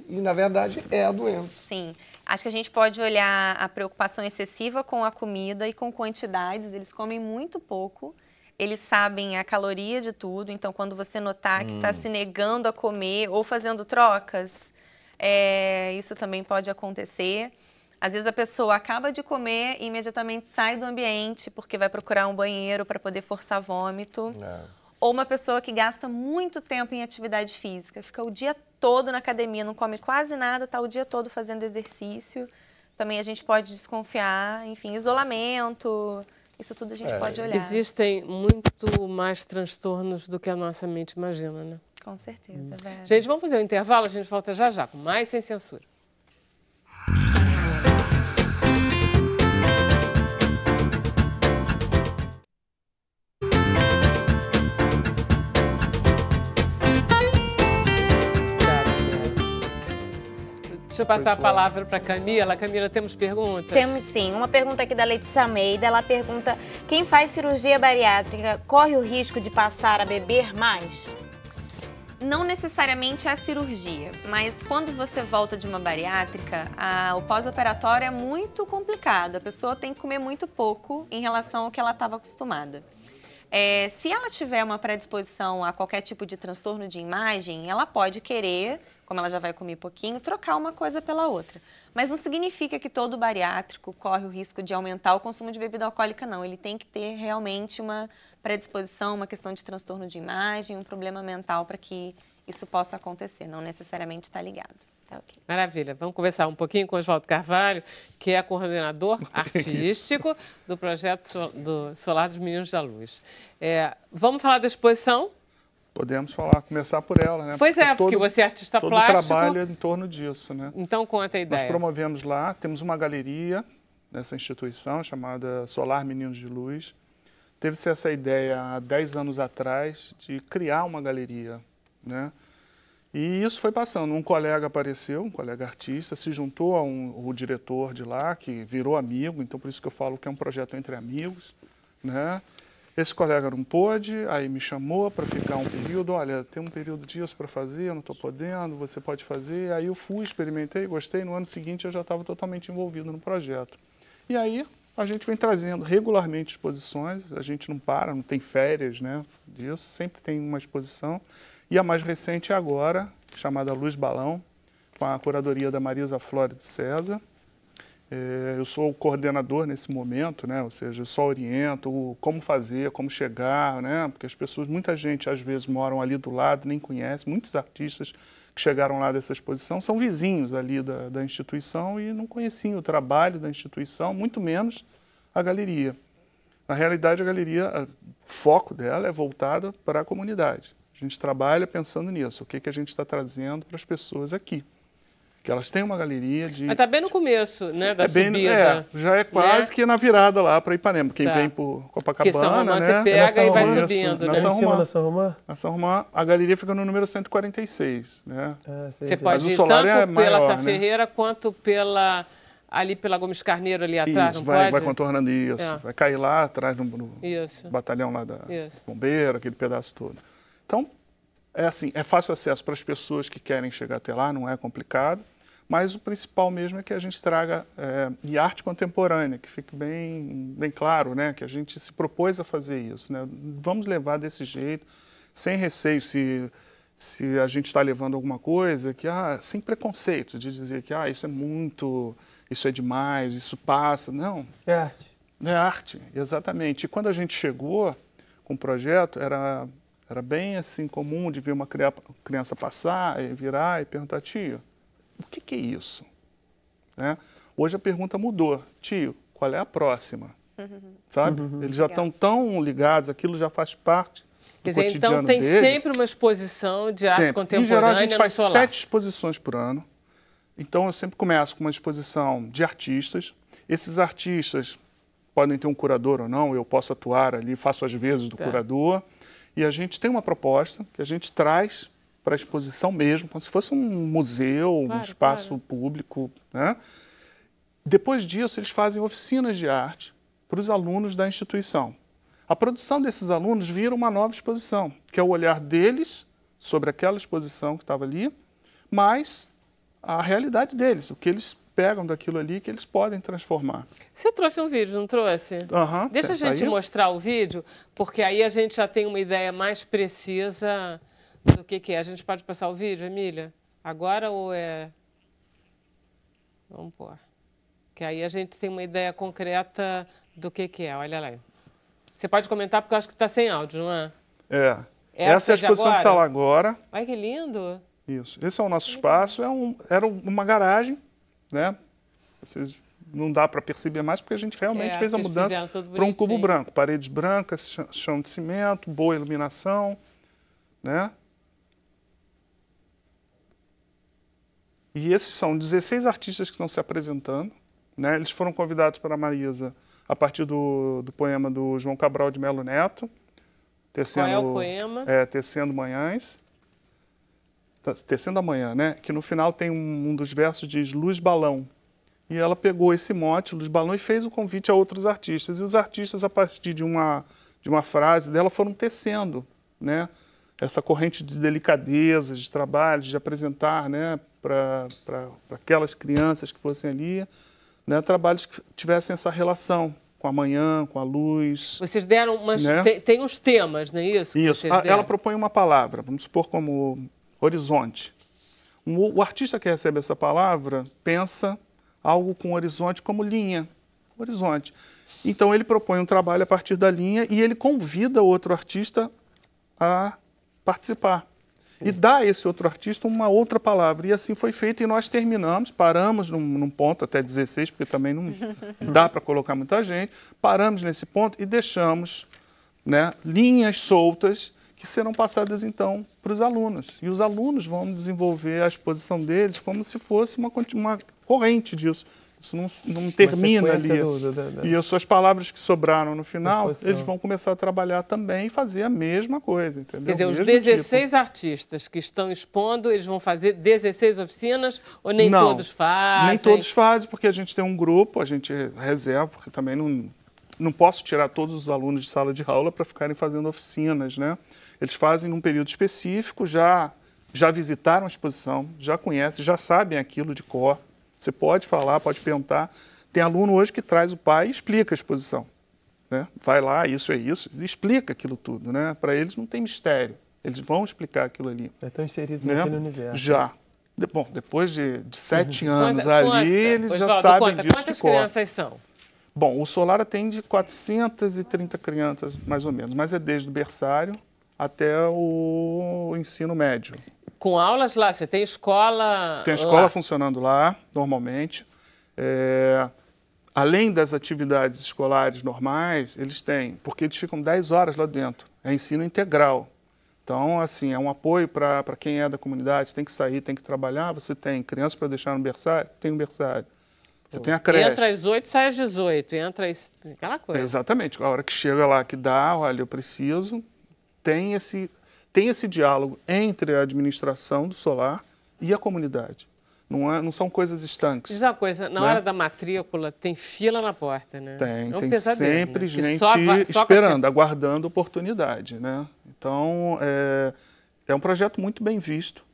e na verdade é a doença. Sim, acho que a gente pode olhar a preocupação excessiva com a comida e com quantidades. Eles comem muito pouco, eles sabem a caloria de tudo, então quando você notar que está se negando a comer ou fazendo trocas, isso também pode acontecer. Às vezes a pessoa acaba de comer e imediatamente sai do ambiente porque vai procurar um banheiro para poder forçar vômito. Ou uma pessoa que gasta muito tempo em atividade física, fica o dia todo na academia, não come quase nada, está o dia todo fazendo exercício, também a gente pode desconfiar, enfim, isolamento, isso tudo a gente pode olhar. Existem muito mais transtornos do que a nossa mente imagina, né? Com certeza, Vera. Gente, vamos fazer um intervalo, a gente volta já já com mais Sem Censura. Deixa eu passar a palavra para a Camila. Camila, temos perguntas? Temos sim. Uma pergunta aqui da Letícia Almeida. Ela pergunta, quem faz cirurgia bariátrica corre o risco de passar a beber mais? Não necessariamente é a cirurgia, mas quando você volta de uma bariátrica, o pós-operatório é muito complicado. A pessoa tem que comer muito pouco em relação ao que ela estava acostumada. Se ela tiver uma predisposição a qualquer tipo de transtorno de imagem, ela pode querer, como ela já vai comer pouquinho, trocar uma coisa pela outra. Mas não significa que todo bariátrico corre o risco de aumentar o consumo de bebida alcoólica, não. Ele tem que ter realmente uma predisposição, uma questão de transtorno de imagem, um problema mental para que isso possa acontecer. Não necessariamente está ligado. Tá, okay. Maravilha. Vamos conversar um pouquinho com o Oswaldo Carvalho, que é coordenador artístico do projeto do Solar dos Meninos da Luz. Vamos falar da exposição? Podemos começar por ela, né? Pois porque você é artista plástico. Todo trabalho é em torno disso, né? Então, conta a ideia. Nós promovemos lá, temos uma galeria nessa instituição chamada Solar Meninos de Luz. Teve-se essa ideia há 10 anos atrás de criar uma galeria, né? E isso foi passando. Um colega apareceu, um colega artista, se juntou ao diretor de lá, que virou amigo, então por isso que eu falo que é um projeto entre amigos, né? Esse colega não pôde, aí me chamou para ficar um período, olha, tem um período disso para fazer, eu não estou podendo, você pode fazer. Aí eu fui, experimentei, gostei, no ano seguinte eu já estava totalmente envolvido no projeto. E aí a gente vem trazendo regularmente exposições, a gente não para, não tem férias, né, disso, sempre tem uma exposição. E a mais recente é agora, chamada Luz Balão, com a curadoria da Marisa Flora de César. Eu sou o coordenador nesse momento, né? Ou seja, eu só oriento como fazer, como chegar, né? Porque as pessoas, muita gente às vezes moram ali do lado, nem conhece, muitos artistas que chegaram lá dessa exposição são vizinhos ali da instituição e não conheciam o trabalho da instituição, muito menos a galeria. Na realidade, a galeria, o foco dela é voltado para a comunidade. A gente trabalha pensando nisso, o que a gente está trazendo para as pessoas aqui. Que elas têm uma galeria de... Mas está bem no começo, né, da subida. Já é quase, né, que na virada lá para Ipanema. Quem vem por Copacabana, que São Romão, né? Você pega e vai subindo, né? Na São Romão. Na São Romão, a galeria fica no número 146, né? Você pode ir tanto pela Sá Ferreira quanto ali pela Gomes Carneiro ali atrás, isso, não pode? Vai contornando isso. Vai cair lá atrás no batalhão lá da bombeira, aquele pedaço todo. Então, é assim, é fácil acesso para as pessoas que querem chegar até lá, não é complicado. Mas o principal mesmo é que a gente traga de arte contemporânea, que fique bem claro, né? Que a gente se propôs a fazer isso, né? Vamos levar desse jeito, sem receio se a gente está levando alguma coisa, sem preconceito de dizer que isso é muito, isso é demais, isso passa. Não. É arte. É arte, exatamente. E quando a gente chegou com o projeto, era bem assim comum de ver uma criança passar e virar e perguntar, tio, o que é isso? Né? Hoje a pergunta mudou. Tio, qual é a próxima? Sabe? Eles já estão tão ligados, aquilo já faz parte do cotidiano então tem deles. sempre uma exposição de arte contemporânea. Em geral, a gente faz Solar. 7 exposições por ano. Então eu sempre começo com uma exposição de artistas. Esses artistas podem ter um curador ou não, eu posso atuar ali, faço às vezes do curador. E a gente tem uma proposta que a gente traz para a exposição mesmo, como se fosse um museu, um espaço público, né? Depois disso, eles fazem oficinas de arte para os alunos da instituição. A produção desses alunos vira uma nova exposição, que é o olhar deles sobre aquela exposição que estava ali, mas a realidade deles, o que eles pegam daquilo ali que eles podem transformar. Você trouxe um vídeo, não trouxe? Deixa a gente mostrar o vídeo, porque aí a gente já tem uma ideia mais precisa do que é. A gente pode passar o vídeo, Emília? Agora ou é... Vamos pôr. Que aí a gente tem uma ideia concreta do que é. Olha lá. Você pode comentar porque eu acho que está sem áudio, não é? Essa é a exposição que está lá agora. Olha que lindo. Isso. Esse é o nosso espaço. Era uma garagem, né? Não dá para perceber mais, porque a gente realmente fez a mudança para um cubo branco. Paredes brancas, chão de cimento, boa iluminação, né? E esses são 16 artistas que estão se apresentando, né? Eles foram convidados para a Marisa a partir do poema do João Cabral de Melo Neto. Qual é o poema? Tecendo Manhãs. Tecendo Amanhã, né? Que no final tem um dos versos diz Luz Balão. E ela pegou esse mote, Luz Balão, e fez o convite a outros artistas. E os artistas, a partir de uma frase dela, foram tecendo, né? Essa corrente de delicadeza, de trabalho, de apresentar, né? Para aquelas crianças que fossem ali, né? Trabalhos que tivessem essa relação com a manhã, com a luz. Vocês deram umas... Né? Tem uns temas, não é isso? Isso. Ela propõe uma palavra, vamos supor como horizonte. O artista que recebe essa palavra pensa algo com horizonte como linha, horizonte. Então ele propõe um trabalho a partir da linha e ele convida o outro artista a participar. E dá a esse outro artista uma outra palavra. E assim foi feito e nós terminamos, paramos num ponto, até 16, porque também não dá para colocar muita gente, paramos nesse ponto e deixamos, né, linhas soltas que serão passadas então para os alunos. E os alunos vão desenvolver a exposição deles como se fosse uma corrente disso. Isso não termina ali. E as suas palavras que sobraram no final, eles vão começar a trabalhar também e fazer a mesma coisa, entendeu? Quer dizer, os 16 artistas que estão expondo, eles vão fazer 16 oficinas ou nem todos fazem? Nem todos fazem, porque a gente tem um grupo, a gente reserva, porque também não posso tirar todos os alunos de sala de aula para ficarem fazendo oficinas, né? Eles fazem num período específico, já visitaram a exposição, já conhecem, já sabem aquilo de cor. Você pode falar, pode perguntar. Tem aluno hoje que traz o pai e explica a exposição, né? Vai lá, isso é isso, e explica aquilo tudo, né? Para eles não tem mistério. Eles vão explicar aquilo ali. Já estão inseridos naquele universo. Já. Bom, depois de 7 anos ali, eles já sabem disso de cor. Quantas crianças são? Bom, o Solar atende 430 crianças, mais ou menos, mas é desde o berçário até o ensino médio. Com aulas lá? Você tem escola? Tem a escola funcionando lá, normalmente. Além das atividades escolares normais, eles têm, porque eles ficam 10 horas lá dentro. É ensino integral. Então, assim, é um apoio para quem é da comunidade, tem que sair, tem que trabalhar. Você tem crianças para deixar no berçário? Tem um berçário. Você tem a creche. Entra às 8, sai às 18. Entra aquela coisa. Exatamente. A hora que chega lá, que dá, olha, eu preciso, tem esse diálogo entre a administração do Solar e a comunidade. Não são coisas estanques. Diz uma coisa, na hora da matrícula tem fila na porta, né? Tem sempre gente esperando, aguardando oportunidade, né? Então, é um projeto muito bem visto,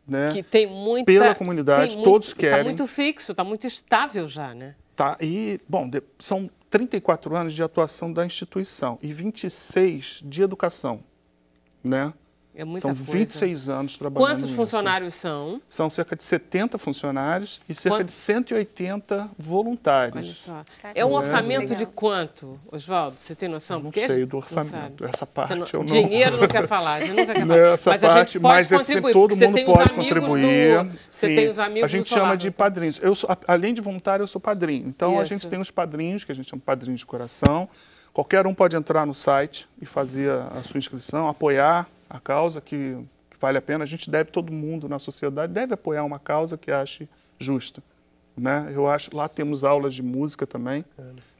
né? Que tem muita... Pela comunidade, todos querem. Está muito fixo, está muito estável já, né? Tá, e, bom, são 34 anos de atuação da instituição e 26 de educação, né? É muita são 26 anos trabalhando Quantos funcionários são? São cerca de 70 funcionários e cerca de 180 voluntários. Olha só. É um orçamento de quanto, Oswaldo? Você tem noção? Eu não sei do orçamento. Essa parte eu não... Dinheiro não quer falar, a gente nunca quer falar. Essa parte, mas todo mundo pode contribuir. Você tem os amigos. A gente chama de padrinhos. Além de voluntário, eu sou padrinho. Então, a gente tem os padrinhos, que a gente chama de padrinhos de coração. Qualquer um pode entrar no site e fazer a sua inscrição, apoiar a causa que vale a pena. A gente deve, todo mundo na sociedade deve apoiar uma causa que ache justa, né? Eu acho, lá temos aulas de música também,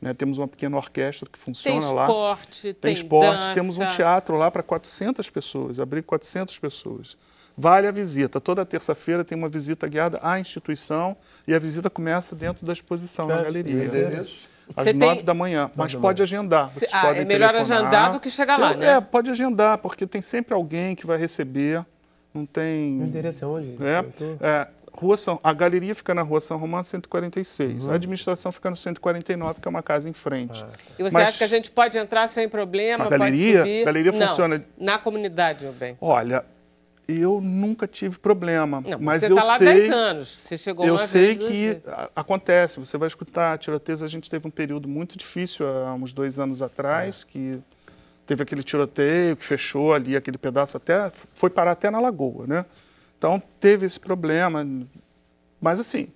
né? Temos uma pequena orquestra que funciona lá. Tem esporte, dança. Temos um teatro lá para 400 pessoas, abriga 400 pessoas. Vale a visita. Toda terça-feira tem uma visita guiada à instituição e a visita começa dentro da exposição na galeria. Às 9 da manhã, mas pode agendar. Vocês podem é melhor telefonar. agendar do que chegar lá, né? Pode agendar, porque tem sempre alguém que vai receber. Não tem... O endereço é onde? A galeria fica na Rua São Romão, 146. A administração fica no 149, que é uma casa em frente. E você acha que a gente pode entrar sem problema? A galeria funciona... Na comunidade, meu bem. Olha... Eu nunca tive problema, mas você está lá há 10 anos, você chegou uma vez. Eu sei que acontece, você vai escutar tiroteios. A gente teve um período muito difícil há uns 2 anos atrás, que teve aquele tiroteio que fechou ali aquele pedaço, foi parar até na Lagoa, né? Então, teve esse problema. Mas assim,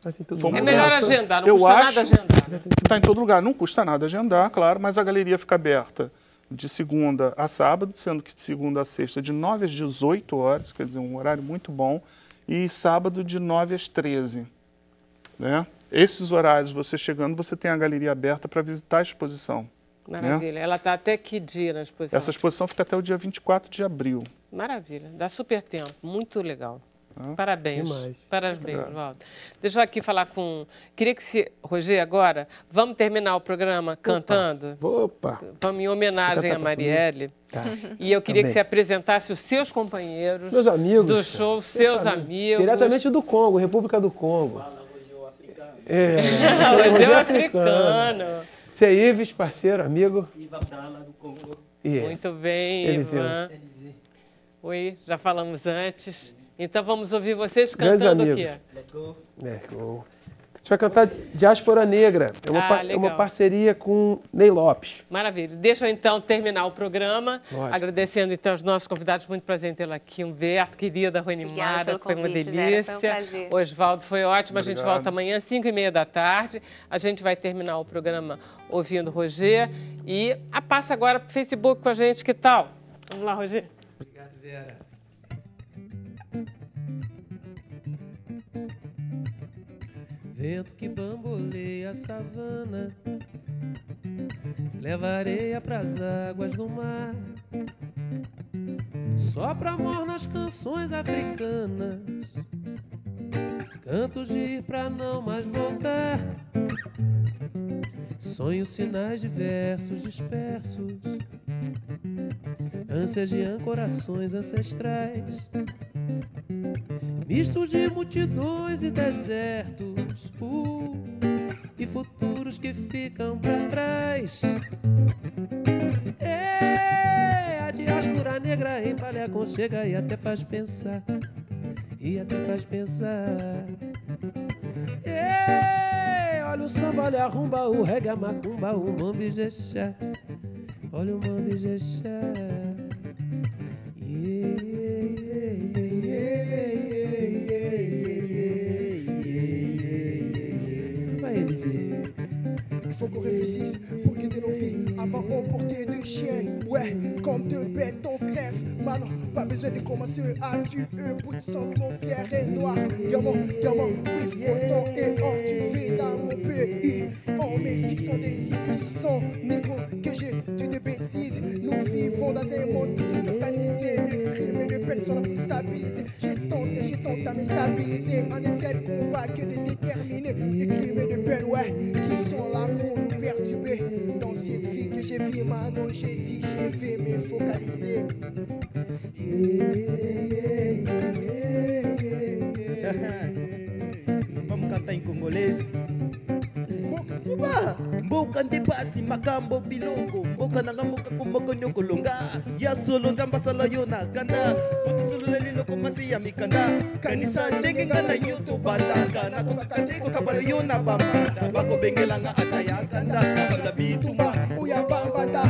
é melhor agendar, não eu custa acho nada agendar. que está em todo lugar. Não custa nada agendar, claro, mas a galeria fica aberta de segunda a sábado, sendo que de segunda a sexta de 9 às 18 horas, quer dizer, um horário muito bom, e sábado de 9 às 13. Né? Esses horários, você chegando, você tem a galeria aberta para visitar a exposição. Maravilha. Né? Ela está até que dia na exposição? Essa exposição fica até o dia 24 de abril. Maravilha. Dá super tempo. Muito legal. Parabéns. Demais. Parabéns, Waldo. Deixa eu aqui falar com... Queria que se... Roger, agora, vamos terminar o programa cantando? Opa! Vamos em homenagem a Marielle. Tá. E eu queria que você apresentasse os seus companheiros. Meus amigos. Do show, seus amigos. Diretamente do Congo, República do Congo. Roger é africano. Você é Ives, parceiro, amigo. Ivan Abdala, do Congo. Yes. Muito bem, Ivan. Oi, já falamos antes. Então vamos ouvir vocês cantando o quê? Let's go. Let's go. A gente vai cantar Diáspora Negra. É uma parceria com Ney Lopes. Maravilha. Deixa eu então terminar o programa. Lógico. Agradecendo então aos nossos convidados. Muito prazer em tê-la aqui. Humberto, querida, Ruanimara, foi uma delícia. Vera, foi um prazer. Osvaldo, foi ótimo. Obrigado. A gente volta amanhã, 5h30 da tarde. A gente vai terminar o programa ouvindo Roger. E passa agora para o Facebook com a gente. Que tal? Vamos lá, Roger. Obrigado, Vera. Vento que bamboleia a savana, leva areia pras águas do mar, sopra amor nas canções africanas, cantos de ir pra não mais voltar, sonhos, sinais de versos dispersos, ânsias de ancorações ancestrais, mistos de multidões e desertos, e futuros que ficam pra trás. A diáspora negra empalha, aconchega e até faz pensar, olha o samba, olha a rumba, o reggae, a macumba, o mambijexá, olha o mambijexá. Il faut qu'on réfléchisse pour quitter nos vies. Avant on portait deux chiennes, ouais, comme deux bêtes on crève. Maintenant pas besoin de commencer à tuer. Bout de sang que mon pierre est noir. Diamant, with coton et or tu vis dans mon pays. On met fixe en désir, ils sont négros que j'ai tué des bêtises. Nous vivons dans un monde tout organisé. Le crime et le peine sont là pour stabiliser. J'ai tenté à me stabiliser. On essaie de combattre que de déterminer. Le crime et le peine, ouais, qui sont là pour nous perturber. Dans cette vie que j'ai vue, maintenant j'ai dit je vais me focaliser. Vamos cantar em congolês. Mboka ndepasi makambo biloko mboka nanga mboka kumboko nyokolonga ya solo nzamba sala yo na kanda putu solo liloko masi ya mikanda kanisa ndenge nga na yo to balaka na kokaka ndeko kabalo yo na bambanda bako bengelanga ata ya kanda banga bituma Uya bambanda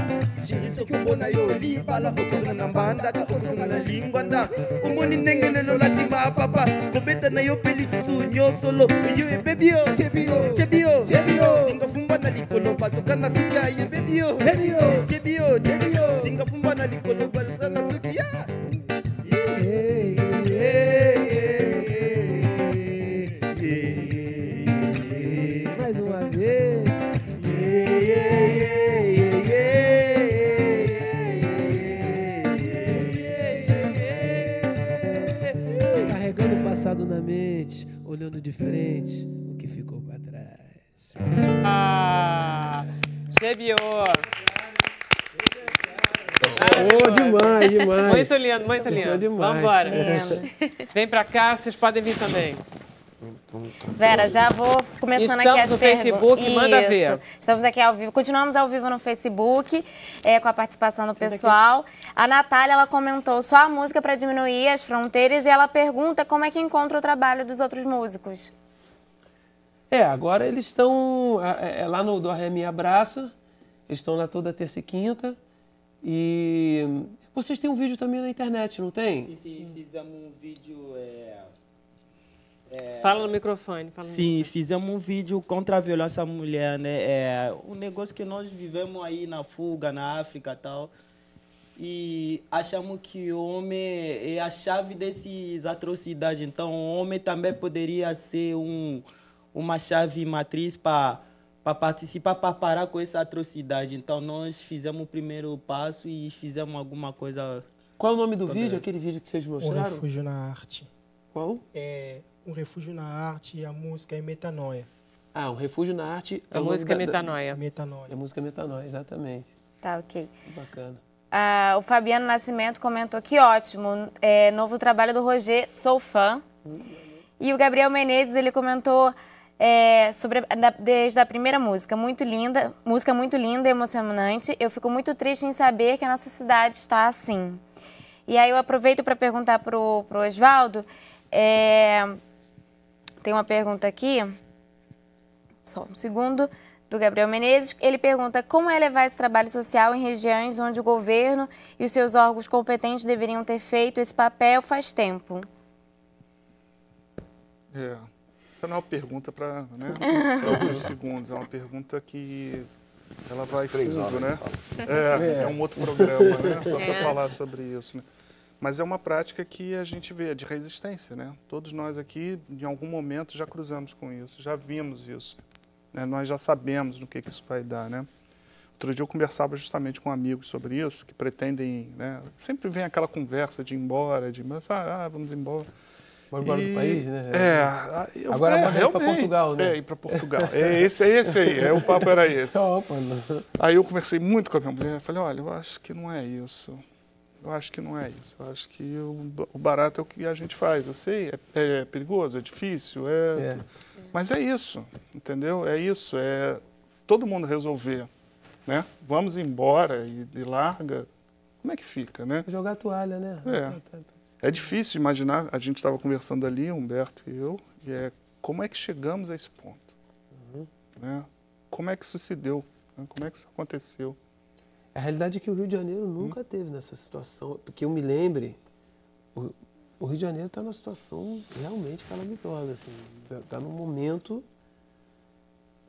jiriso kubona yo libala okozonga na mbanda ka okozonga na lingwanda umoni ndenge lelo latima papa kobeta na yo pelisi su nyosolo yo ebebio chebio Tinga fumba na likolo bazoka na suki ya ye bebio Chebio Tinga fumba na likolo bazoka na suki ya Mais uma vez. Carregando o passado na mente, olhando de frente o que ficou pra trás. Chebiô. Demais. Muito lindo, muito lindo. Demais. Vamos embora. Lindo. Vem pra cá, vocês podem vir também. Vera, já vou começando aqui as Estamos no perguntas. Facebook, manda ver. Estamos aqui ao vivo. Continuamos ao vivo no Facebook, com a participação do pessoal. A Natália, ela comentou só a música para diminuir as fronteiras e ela pergunta como é que encontra o trabalho dos outros músicos. Agora eles estão lá do Arremia Abraça, eles estão lá toda terça e quinta. E Vocês têm um vídeo também na internet, não tem? Sim, fizemos um vídeo... Fala no microfone. Sim, fizemos um vídeo contra a violência à mulher, né? É um negócio que nós vivemos aí na fuga, na África e tal. E achamos que o homem é a chave dessas atrocidades. Então, o homem também poderia ser uma chave matriz para participar, para parar com essa atrocidade. Então, nós fizemos o primeiro passo e fizemos alguma coisa... Qual é o nome do vídeo? Aquele vídeo que vocês Um mostraram? refúgio na arte. Qual? É Um Refúgio na Arte e a música é Metanoia. Ah, Um Refúgio na Arte. A música é Metanoia. Metanoia. É a música Metanoia, exatamente. Tá, ok. Bacana. O Fabiano Nascimento comentou que ótimo, novo trabalho do Roger, sou fã. E o Gabriel Menezes, ele comentou desde a primeira música muito linda e emocionante. Eu fico muito triste em saber que a nossa cidade está assim. E aí eu aproveito para perguntar pro Osvaldo, tem uma pergunta aqui, só um segundo, do Gabriel Menezes. Ele pergunta como é levar esse trabalho social em regiões onde o governo e os seus órgãos competentes deveriam ter feito esse papel faz tempo. Essa não é uma pergunta para alguns segundos, é uma pergunta que ela vai fundo, né? É um outro programa, né? Só para falar sobre isso, né? Mas é uma prática que a gente vê, de resistência, né? Todos nós aqui, em algum momento, já cruzamos com isso, já vimos isso. Né? Nós já sabemos no que isso vai dar, né? Outro dia eu conversava justamente com amigos sobre isso, que pretendem, né? Sempre vem aquela conversa de ir embora, vamos embora. Vamos embora do país, né? Agora manda ir para Portugal, né? Ir para Portugal. Esse aí, o papo era esse. Aí eu conversei muito com a minha mulher, falei, olha, eu acho que não é isso. Eu acho que não é isso. Eu acho que o barato é o que a gente faz. Eu sei, é perigoso, é difícil, mas é isso, entendeu? É isso, se todo mundo resolver, né? Vamos embora e larga, como é que fica, né? Jogar a toalha, né? É difícil imaginar, a gente estava conversando ali, Humberto e eu, como é que chegamos a esse ponto? Né? Como é que isso se deu? Né? Como é que isso aconteceu? A realidade é que o Rio de Janeiro nunca teve nessa situação, porque eu me lembre, o Rio de Janeiro está numa situação realmente calamitosa, assim, está num momento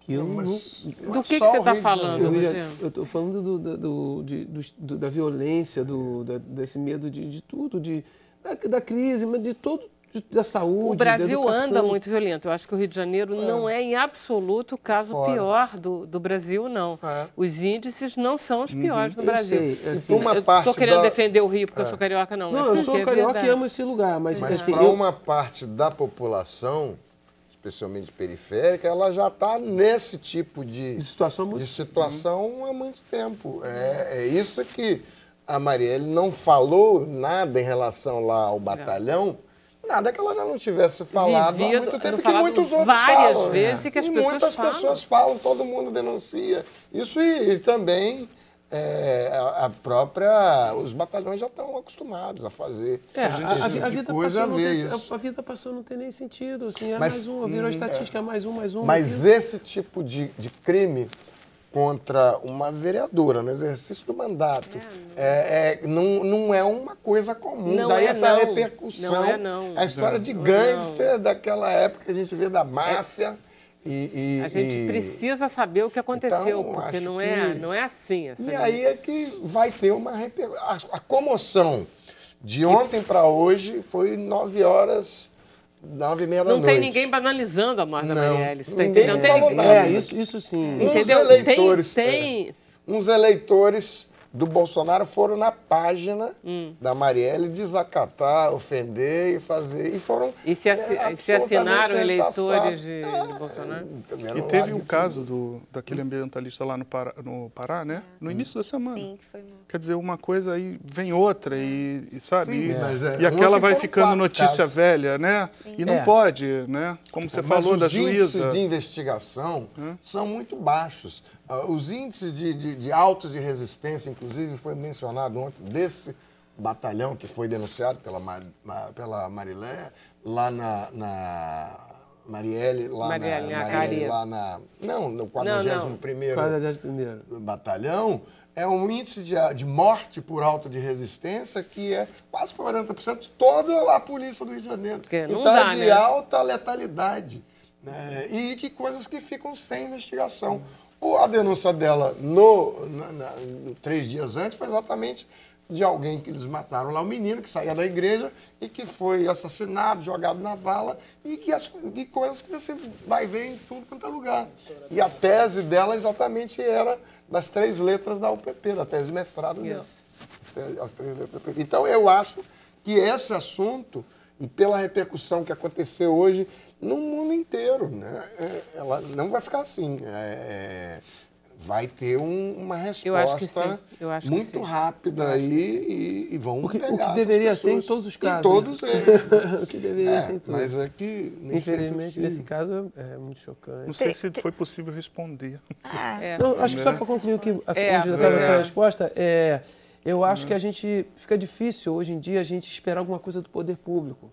que eu não... Do que você está falando, Eu estou falando da violência, desse medo de tudo, da crise, mas de todo, da saúde, o Brasil anda muito violento. Eu acho que o Rio de Janeiro não é, em absoluto, o caso pior do Brasil, não. Os índices não são os piores no Brasil. Eu estou querendo defender o Rio porque eu sou carioca, não. Não, eu sou carioca e amo esse lugar. Mas assim, para uma parte da população, especialmente periférica, ela já está nesse tipo de situação há muito tempo. É isso que a Marielle não falou nada em relação lá ao batalhão, nada que ela já não tivesse falado há muito tempo, que muitos outros várias falam. Vezes que as pessoas muitas pessoas falam, todo mundo denuncia. Isso e também os batalhões já estão acostumados a fazer a vida passou, não tem nem sentido. Assim, mais um, virou estatística, mais um. Mas esse tipo de crime contra uma vereadora no exercício do mandato não é uma coisa comum. Daí essa repercussão. A história de gangster daquela época que a gente vê da máfia. A gente precisa saber o que aconteceu, então, porque não é assim. E aí é que vai ter uma repercussão. A comoção de ontem para hoje foi 9h30 da noite. Não tem ninguém banalizando a morte da Marielle. Ninguém falou nada. Isso sim. Entendeu? Uns eleitores do Bolsonaro foram na página da Marielle desacatar, ofender e fazer. E se assinaram eleitores de Bolsonaro? E teve um caso daquele ambientalista lá no Pará, né? No início da semana. Sim, que foi mal. Quer dizer, uma coisa aí vem outra e sabe? Sim, e aquela vai ficando notícia velha, né? Sim. E não pode, né? Como você falou da juíza. Os índices de investigação são muito baixos. Os índices de autos de resistência, inclusive, foi mencionado ontem, desse batalhão que foi denunciado pela Marielle, lá na Marielle, no 41º Batalhão, é um índice de morte por auto de resistência que é quase 40% de toda a polícia do Rio de Janeiro. Então é de alta letalidade. Né? E que coisas que ficam sem investigação. A denúncia dela 3 dias antes foi exatamente de alguém que eles mataram lá, um menino que saía da igreja e que foi assassinado, jogado na vala, e coisas que você vai ver em tudo quanto é lugar. E a tese dela exatamente era das 3 letras da UPP, da tese de mestrado dela. As 3 letras da UPP. Então, eu acho que esse assunto, e pela repercussão que aconteceu hoje no mundo inteiro, né, ela não vai ficar assim. Vai ter uma resposta muito rápida aí e vão pegar o que deveria ser em todos os casos. Em todos eles. O que deveria ser em todos. Mas é que, infelizmente, nesse caso é muito chocante. Não sei se foi possível responder. Não, acho que só para concluir onde estava a sua resposta, eu acho que a gente fica difícil hoje em dia a gente esperar alguma coisa do poder público.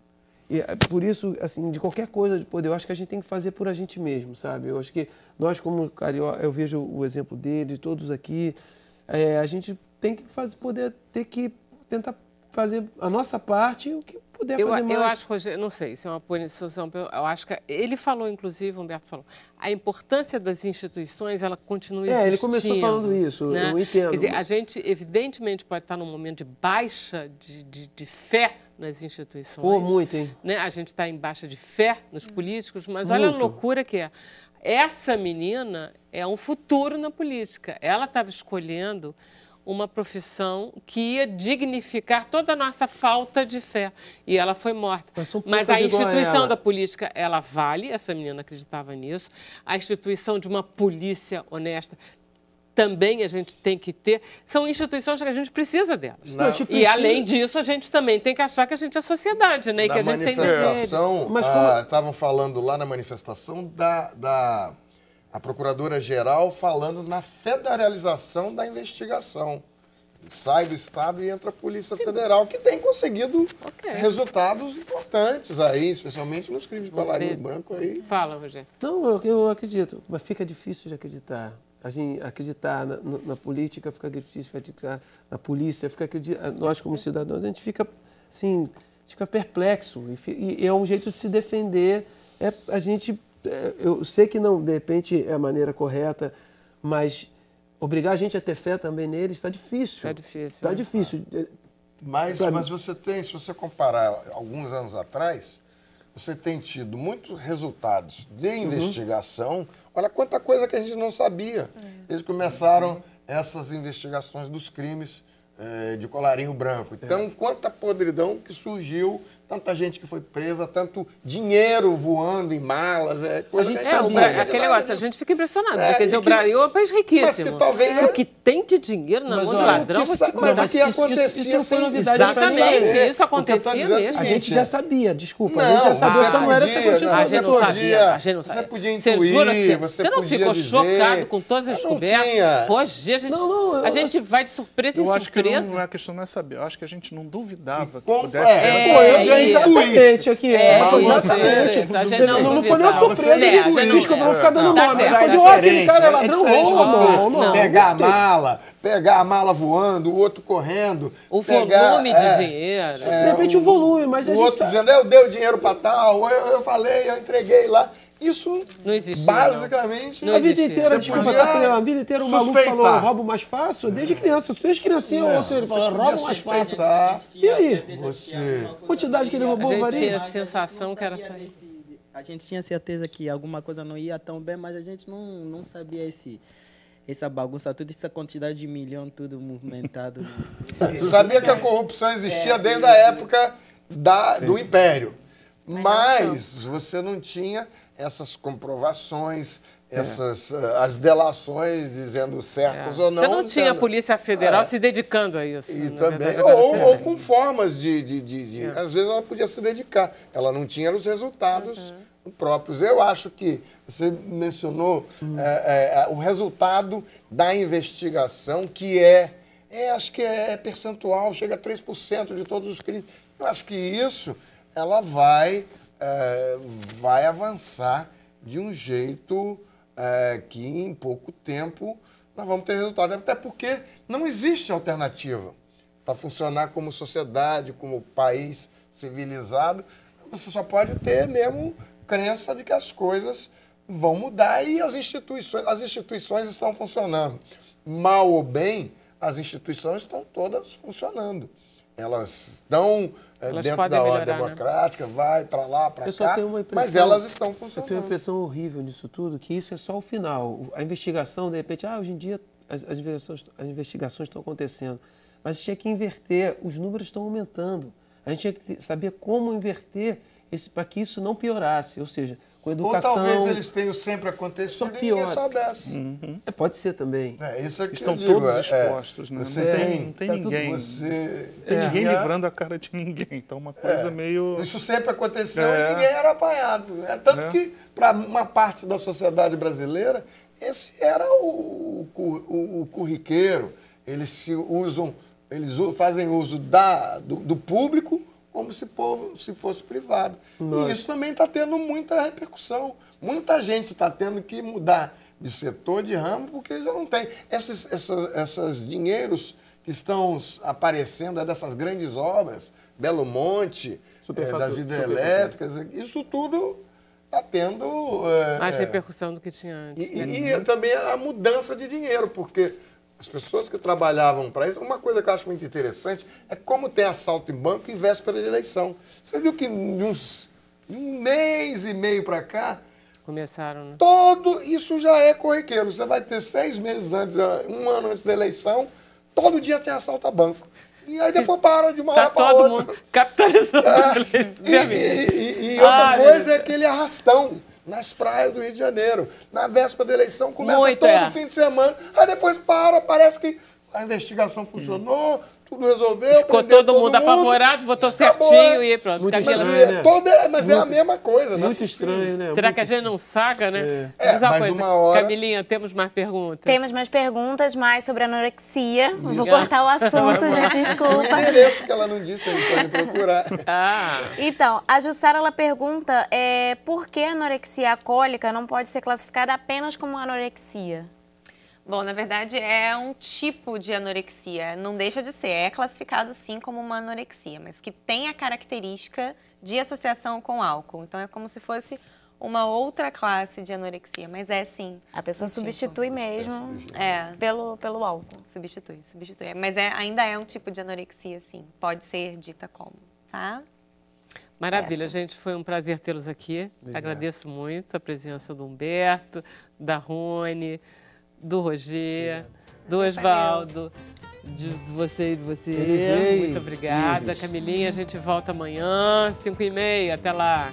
E por isso, assim, de qualquer coisa de poder, eu acho que a gente tem que fazer por a gente mesmo, sabe? Eu acho que nós, como carioca, eu vejo o exemplo dele, todos aqui, a gente tem que ter que tentar fazer a nossa parte e o que puder fazer mais. Eu acho, Rogério, não sei se é uma posição, eu acho que ele falou, inclusive, Humberto falou, a importância das instituições, ela continua existindo. Ele começou falando isso, né? Eu entendo. Quer dizer, a gente, evidentemente, pode estar num momento de baixa de fé nas instituições. Pô, muito, hein? Né? A gente está em baixa de fé nos políticos, mas olha a loucura que é. Essa menina é um futuro na política. Ela estava escolhendo uma profissão que ia dignificar toda a nossa falta de fé. E ela foi morta. Mas a instituição da política, ela vale, essa menina acreditava nisso. A instituição de uma polícia honesta também a gente tem que ter. São instituições que a gente precisa delas. E, além disso, a gente também tem que achar que a gente é sociedade, né? E que a gente manifestação, estavam falando lá na manifestação a Procuradora-Geral falando na federalização da investigação. Sai do Estado e entra a Polícia Federal, que tem conseguido resultados importantes aí, especialmente nos crimes de colarinho branco aí. Fala, Rogério. Não, eu acredito, mas fica difícil de acreditar. A gente acreditar na política fica difícil, acreditar na polícia, nós como cidadãos, a gente fica assim, fica perplexo. E é um jeito de se defender. Eu sei que não, de repente, é a maneira correta, mas obrigar a gente a ter fé também neles está difícil. Está difícil. Está difícil. Mas se você comparar alguns anos atrás, você tem tido muitos resultados de investigação. Olha quanta coisa que a gente não sabia. Eles começaram essas investigações dos crimes de colarinho branco. Então, quanta podridão que surgiu, tanta gente que foi presa, tanto dinheiro voando em malas, coisa que aquele negócio, a gente fica impressionado. Quer dizer, o Brasil é um país riquíssimo. Mas que talvez o que tem de dinheiro na mão de ladrão, mas aqui acontecia sem novidade. Exatamente, isso acontecia mesmo. A gente já sabia, desculpa. A gente já sabia, só não era essa quantidade. Você podia intuir, você não ficou chocado com todas as descobertas? Hoje a gente vai de surpresa em surpresa. A questão não é saber. Eu acho que a gente não duvidava que pudesse ser. Exatamente, aqui não foi nenhuma surpresa. Desculpa, eu vou ficar dando nome. Pegar a mala voando, o outro correndo. O volume de dinheiro. De repente o volume, mas o outro dizendo, eu dei o dinheiro para tal, eu falei, eu entreguei lá. Isso não existia, basicamente não. A vida inteira, a vida inteira o maluco falou, roubo mais fácil, desde criança. Desde criancinha, ele falou, roubo mais fácil. E aí? Quantidade que ele roubou, varia? A gente tinha a sensação que era só isso. A gente tinha certeza que alguma coisa não ia tão bem, mas a gente não sabia essa bagunça, toda essa quantidade de milhão, tudo movimentado. Sabia que a corrupção existia desde a época do Império. Mas você não tinha essas comprovações, as delações dizendo certas ou não. Você não tinha a Polícia Federal se dedicando a isso. E também, ou com formas às vezes ela podia se dedicar. Ela não tinha os resultados próprios. Eu acho que você mencionou o resultado da investigação, que acho que é percentual, chega a 3% de todos os crimes. Eu acho que isso ela vai avançar de um jeito que em pouco tempo nós vamos ter resultado. Até porque não existe alternativa para funcionar como sociedade, como país civilizado. Você só pode ter mesmo crença de que as coisas vão mudar e as instituições estão funcionando. Mal ou bem, as instituições estão todas funcionando. Elas estão dentro da ordem democrática, vai para lá, para cá, mas elas estão funcionando. Eu tenho uma impressão horrível disso tudo, que isso é só o final. A investigação, de repente, hoje em dia as investigações estão acontecendo, mas a gente tinha que inverter, os números estão aumentando. A gente tinha que saber como inverter para que isso não piorasse, ou seja, com educação... Ou talvez eles tenham sempre acontecido e ninguém soubesse. Pode ser também. Isso é que estão todos expostos, né? Você não tem ninguém. Tem ninguém livrando a cara de ninguém. Então, uma coisa meio... Isso sempre aconteceu e ninguém era apanhado. Tanto que, para uma parte da sociedade brasileira, esse era o corriqueiro. Eles fazem uso do público como se fosse privado. E isso também está tendo muita repercussão. Muita gente está tendo que mudar de setor, de ramo, porque já não tem. Esses dinheiros que estão aparecendo dessas grandes obras, Belo Monte, das hidrelétricas, isso tudo está tendo... mais repercussão do que tinha antes. E também a mudança de dinheiro, porque... As pessoas que trabalhavam para isso, uma coisa que eu acho muito interessante é como tem assalto em banco em véspera de eleição. Você viu que de um mês e meio para cá... Começaram, né? Todo isso já é corriqueiro. Você vai ter 6 meses antes, 1 ano antes da eleição, todo dia tem assalto a banco. E aí depois para de uma hora para outra. Todo mundo capitalizando. E outra coisa é aquele arrastão nas praias do Rio de Janeiro. Na véspera da eleição, começa todo fim de semana. Aí depois parece que a investigação funcionou, tudo resolveu. Ficou todo mundo apavorado, votou certinho e pronto. Muito Mas é a mesma coisa, né? Muito estranho, né? Será que a gente não saca, né? Mas uma hora... Camilinha, temos mais perguntas? Temos mais perguntas, mais sobre anorexia. Isso. Vou cortar o assunto, gente, desculpa. O endereço que ela não disse, a gente pode procurar. Então, a Jussara, ela pergunta por que a anorexia alcoólica não pode ser classificada apenas como anorexia? Bom, na verdade é um tipo de anorexia, não deixa de ser, é classificado sim como uma anorexia, mas que tem a característica de associação com álcool. Então é como se fosse uma outra classe de anorexia, mas é sim. A pessoa substitui mesmo pelo álcool. Substitui. Mas ainda é um tipo de anorexia, sim, pode ser dita como, tá? Maravilha, gente, foi um prazer tê-los aqui. Agradeço muito a presença do Humberto, da Rony, do Roger, do Osvaldo, de você e de você. Muito obrigada. Camilinha, a gente volta amanhã, 5h30. Até lá.